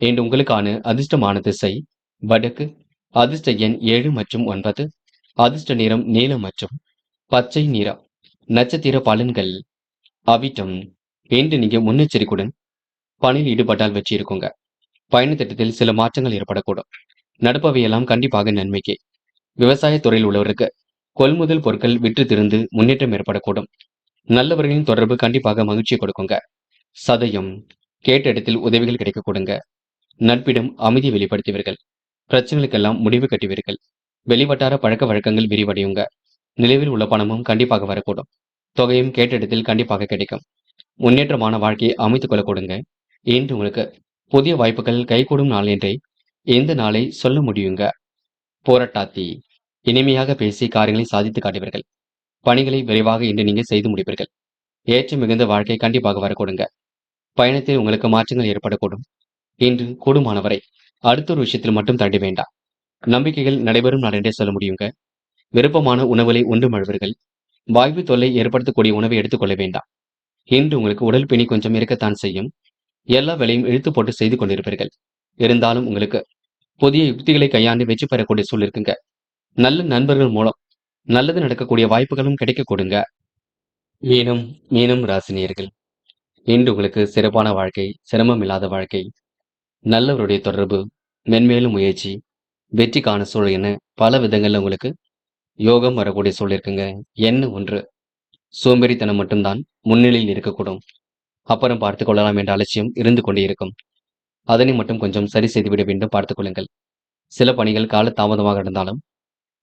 இன்று உங்களுக்கான அதிர்ஷ்டமான திசை வடக்கு. அதிர்ஷ்ட எண் 7 மற்றும் 9. அதிர்ஷ்ட நிறம் நீலம் மற்றும் பச்சை நிறம். நட்சத்திர பலன்கள் அவிட்டம். இன்று நீங்க முன்னெச்சரிக்கையுடன் பணியில் ஈடுபட்டால் வெற்றி இருக்குங்க. பயண திட்டத்தில் சில மாற்றங்கள் ஏற்படக்கூடும். நடப்பவையெல்லாம் கண்டிப்பாக நன்மைக்கே. விவசாய துறையில் உள்ளவருக்கு கொள்முதல் பொருட்கள் விற்று திருந்து முன்னேற்றம் ஏற்படக்கூடும். நல்லவர்களின் தொடர்பு கண்டிப்பாக மகிழ்ச்சியை கொடுக்குங்க. சதயம், கேட்ட இடத்தில் உதவிகள் கிடைக்க கொடுங்க. நட்பிடம் அமைதி வெளிப்படுத்துவீர்கள். பிரச்சனைகளுக்கெல்லாம் முடிவு கட்டுவீர்கள். வெளிவட்டார பழக்க வழக்கங்கள் விரிவடையுங்க. நிலவில் உள்ள பணமும் கண்டிப்பாக வரக்கூடும். தொகையும் கேட்ட இடத்தில் கண்டிப்பாக கிடைக்கும். முன்னேற்றமான வாழ்க்கையை அமைத்துக் கொள்ள கொடுங்க. இன்று உங்களுக்கு புதிய வாய்ப்புகள் கைகூடும் நாள் என்றே இந்த நாளை சொல்ல முடியுங்க. போராட்டாத்தி, இனிமையாக பேசி காரியங்களை சாதித்து காட்டுவீர்கள். பணிகளை விரைவாக இன்று நீங்க செய்து முடிப்பீர்கள். ஏற்ற மிகுந்த வாழ்க்கை கண்டிப்பாக வரக்கூடுங்க. பயணத்தில் உங்களுக்கு மாற்றங்கள் ஏற்படக்கூடும். இன்று கூடுமானவரை அடுத்த ஒரு விஷயத்தில் மட்டும் தண்டி வேண்டாம். நம்பிக்கைகள் நடைபெறும் நாள் என்றே சொல்ல முடியுங்க. விருப்பமான உணவுகளை உண்டு மழுவீர்கள். வாய்வு தொல்லை ஏற்படுத்தக்கூடிய உணவை எடுத்துக்கொள்ள வேண்டாம். இன்று உங்களுக்கு உடல் பிணி கொஞ்சம் இருக்கத்தான் செய்யும். எல்லா வேலையும் இழுத்து போட்டு செய்து கொண்டிருப்பீர்கள். இருந்தாலும் உங்களுக்கு புதிய யுக்திகளை கையாண்டு வெற்றி பெறக்கூடிய சூழல் இருக்குங்க. நல்ல நண்பர்கள் மூலம் நல்லது நடக்கக்கூடிய வாய்ப்புகளும் கிடைக்க கொடுங்க. மீனம் மீனம் ராசினியர்கள், இன்று உங்களுக்கு சிறப்பான வாழ்க்கை, சிரமம் இல்லாத வாழ்க்கை, நல்லவருடைய தொடர்பு, மென்மேலும் முயற்சி, வெற்றி காண சூழல் என பல விதங்கள்ல உங்களுக்கு யோகம் வரக்கூடிய சூழல் இருக்குங்க. என்ன ஒன்று, சோம்பேறித்தனம் மட்டும்தான் முன்னிலையில் இருக்கக்கூடும். அப்புறம் பார்த்துக் கொள்ளலாம் என்ற அலட்சியம் இருந்து கொண்டே இருக்கும். அதனை மட்டும் கொஞ்சம் சரி செய்துவிட வேண்டும், பார்த்துக் கொள்ளுங்கள். சில பணிகள் கால தாமதமாக நடந்தாலும்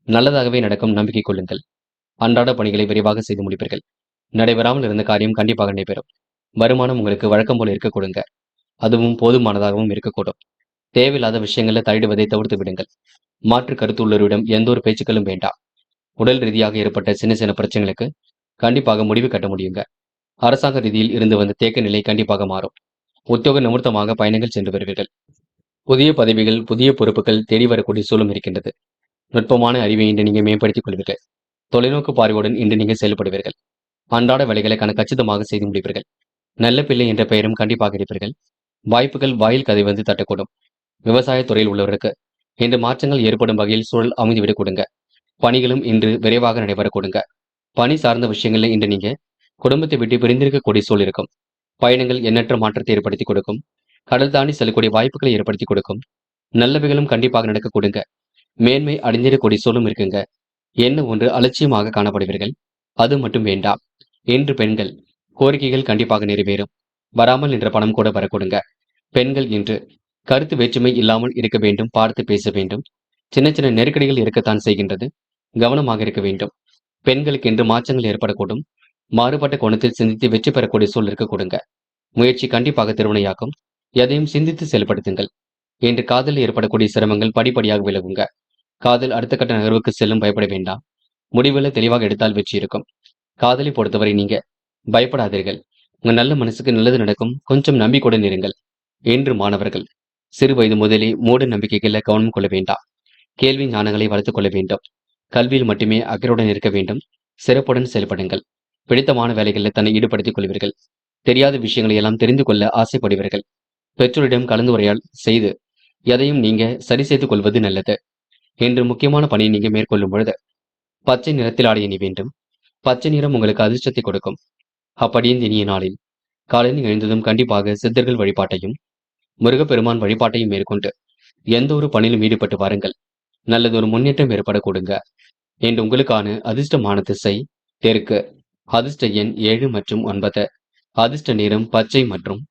நல்லதாகவே நடக்கும், நம்பிக்கை கொள்ளுங்கள். அன்றாட பணிகளை விரைவாக செய்து முடிப்பீர்கள். நடைபெறாமல் இருந்த காரியம் கண்டிப்பாக நடைபெறும். வருமானம் உங்களுக்கு வழக்கம் போல இருக்க கொடுங்க. அதுவும் போதுமானதாகவும் இருக்கக்கூடும். தேவையில்லாத விஷயங்களை தலையிடுவதை தவிர்த்து விடுங்கள். மாற்று கருத்து உள்ளவரிடம் எந்த ஒரு பேச்சுக்களும் வேண்டாம். உடல் ரீதியாக ஏற்பட்ட சின்ன சின்ன பிரச்சனைகளுக்கு கண்டிப்பாக முடிவு கட்ட முடியுங்க. அரசாங்க ரீதியில் இருந்து வந்த தேக்க நிலை கண்டிப்பாக மாறும். உத்தியோக நிமித்தமாக பயணங்கள் சென்று வருவீர்கள். புதிய பதவிகள், புதிய பொறுப்புகள் தேடி வரக்கூடிய சூழலும் இருக்கின்றது. நுட்பமான அறிவை இன்று நீங்க மேம்படுத்திக் கொள்வீர்கள். தொலைநோக்கு பார்வையுடன் இன்று நீங்க செயல்படுவீர்கள். அன்றாட வேலைகளை கச்சிதமாக செய்து முடிப்பீர்கள். நல்ல பிள்ளை என்ற பெயரும் கண்டிப்பாக இருப்பீர்கள். வாய்ப்புகள் வாயில் கதை வந்து தட்டக்கூடும். விவசாய துறையில் உள்ளவருக்கு இன்று மாற்றங்கள் ஏற்படும் வகையில் சூழல் அமைந்துவிடக் கொடுங்க. பணிகளும் இன்று விரைவாக நடைபெற கொடுங்க. பணி சார்ந்த விஷயங்கள்ல இன்று நீங்க குடும்பத்தை விட்டு பிரிந்திருக்கக்கூடிய சூழல் இருக்கும். பயணங்கள் எண்ணற்ற மாற்றத்தை ஏற்படுத்தி கொடுக்கும். கடல் தாண்டி செல்லக்கூடிய வாய்ப்புகளை ஏற்படுத்தி கொடுக்கும். நல்லவைகளும் கண்டிப்பாக நடக்க கொடுங்க. மேன்மை அடைஞ்சிடக்கூடிய சூழலும் இருக்குங்க. என்ன ஒன்று அலட்சியமாக காணப்படுவீர்கள். அது மட்டும் வேண்டாம். இன்று பெண்கள் கோரிக்கைகள் கண்டிப்பாக நிறைவேறும். வராமல் என்ற பணம் கூட வரக்கூடுங்க. பெண்கள் இன்று கருத்து வேற்றுமை இல்லாமல் இருக்க வேண்டும். பார்த்து பேச வேண்டும். சின்ன சின்ன நெருக்கடிகள் இருக்கத்தான் செய்கின்றது. கவனமாக இருக்க வேண்டும். பெண்களுக்கு இன்று மாற்றங்கள் ஏற்படக்கூடும். மாறுபட்ட கோணத்தில் சிந்தித்து வெற்றி பெறக்கூடிய சூழல் இருக்க கொடுங்க. முயற்சி கண்டிப்பாக திருவினையாக்கும். எதையும் சிந்தித்து செயல்படுத்துங்கள். இன்று காதலில் ஏற்படக்கூடிய சிரமங்கள் படிப்படியாக விலகுங்க. காதல் அடுத்த கட்ட நகர்வுக்கு செல்லும். பயப்பட வேண்டாம். முடிவுகளை தெளிவாக எடுத்தால் வெற்றி இருக்கும். காதலை பொறுத்தவரை நீங்க பயப்படாதீர்கள். உங்க நல்ல மனசுக்கு நல்லது நடக்கும். கொஞ்சம் நம்பிக்கையுடன் இருங்கள். என்று மாணவர்கள் சிறு வயது முதலே மூட நம்பிக்கைகளை கவனம் கொள்ள வேண்டாம். கேள்வி ஞானங்களை வளர்த்துக் கொள்ள வேண்டும். கல்வியில் மட்டுமே அக்கறையுடன் இருக்க வேண்டும். சிறப்புடன் செயல்படுங்கள். பிடித்தமான வேலைகளில் தன்னை ஈடுபடுத்திக் கொள்வீர்கள். தெரியாத விஷயங்களை எல்லாம் தெரிந்து கொள்ள ஆசைப்படுவீர்கள். பெற்றோரிடம் கலந்துரையால் செய்து எதையும் நீங்க சரி செய்து கொள்வது நல்லது. என்று முக்கியமான பணியை நீங்க மேற்கொள்ளும் பொழுது பச்சை நிறத்தில் ஆடை அணி வேண்டும். பச்சை நிறம் உங்களுக்கு அதிர்ஷ்டத்தை கொடுக்கும். அப்படியே இந்த இனிய நாளில் காலையில் எழுந்ததும் கண்டிப்பாக சித்தர்கள் வழிபாட்டையும் முருகப்பெருமான் வழிபாட்டையும் மேற்கொண்டு எந்த ஒரு பணியிலும் ஈடுபட்டு வாருங்கள். நல்லதொரு முன்னேற்றம் ஏற்பட கொடுங்க. என்று உங்களுக்கான அதிர்ஷ்டமான திசை தெற்கு. அதிர்ஷ்ட எண் 7 மற்றும் 9. அதிர்ஷ்ட நிறம் பச்சை மற்றும்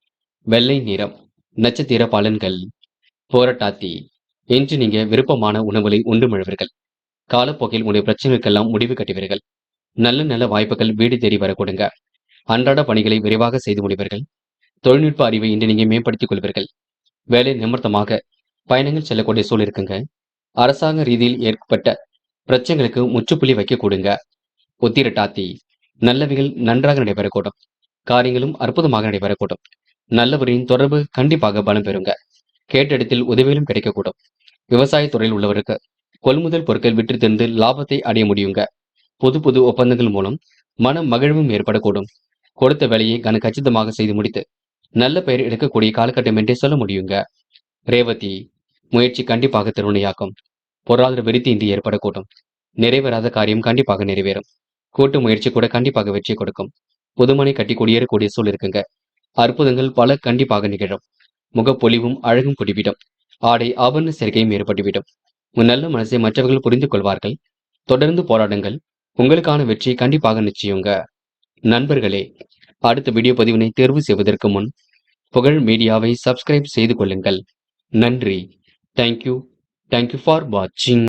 வெள்ளை நிறம். நட்சத்திர பலன்கள். போராட்டாத்தி. இன்று நீங்க விருப்பமான உணவுகளை உண்டு மழுவீர்கள். காலப்போக்கில் உடைய பிரச்சனைகளுக்கெல்லாம் முடிவு கட்டுவீர்கள். நல்ல நல்ல வாய்ப்புகள் வீடு தேடி வர கொடுங்க. அன்றாட பணிகளை விரைவாக செய்து முடிவீர்கள். தொழில்நுட்ப அறிவை இன்று நீங்க மேம்படுத்திக் கொள்வீர்கள். வேலை நிமித்தமாக பயணங்கள் செல்லக்கூடிய சூழல் இருக்குங்க. அரசாங்க ரீதியில் ஏற்பட்ட பிரச்சனைகளுக்கு முற்றுப்புள்ளி வைக்க கொடுங்க. உத்திரட்டாத்தி. நல்லவைகள் நன்றாக நடைபெறக்கூடும். காரியங்களும் அற்புதமாக நடைபெறக்கூடும். நல்லவரின் தொடர்பு கண்டிப்பாக பலம் பெறுங்க. கேட்ட இடத்தில் உதவிகளும் கிடைக்கக்கூடும். விவசாய துறையில் உள்ளவருக்கு கொள்முதல் பொருட்கள் விற்று திருந்து லாபத்தை அடைய முடியுங்க. புது புது ஒப்பந்தங்கள் மூலம் மன மகிழ்வும் ஏற்படக்கூடும். கொடுத்த வேலையை கச்சிதமாக செய்து முடித்து நல்ல பெயர் எடுக்கக்கூடிய காலகட்டம் என்றே சொல்ல முடியுங்க. ரேவதி. முயற்சி கண்டிப்பாக திருவினையாக்கும். பொருளாதார விருத்தி இன்றி ஏற்படக்கூடும். நிறைவேறாத காரியம் கண்டிப்பாக நிறைவேறும். கூட்டு முயற்சி கூட கண்டிப்பாக வெற்றி கொடுக்கும். புதுமனை கட்டி குடியேறக்கூடிய சூழல் இருக்குங்க. அற்புதங்கள் பல கண்டிப்பாக நிகழும். முகப்பொலிவும் அழகும் குடிவிடும். ஆடை ஆபரண சேர்க்கையும் ஏற்பட்டுவிடும். உன் நல்ல மனசை மற்றவர்கள் புரிந்து கொள்வார்கள். தொடர்ந்து போராடுங்கள். உங்களுக்கான வெற்றி கண்டிப்பாக நிச்சயங்க. நண்பர்களே, அடுத்த வீடியோ பதிவினை தேர்வு செய்வதற்கு முன் புகழ் மீடியாவை சப்ஸ்கிரைப் செய்து கொள்ளுங்கள். நன்றி. தேங்க்யூ ஃபார் வாட்சிங்.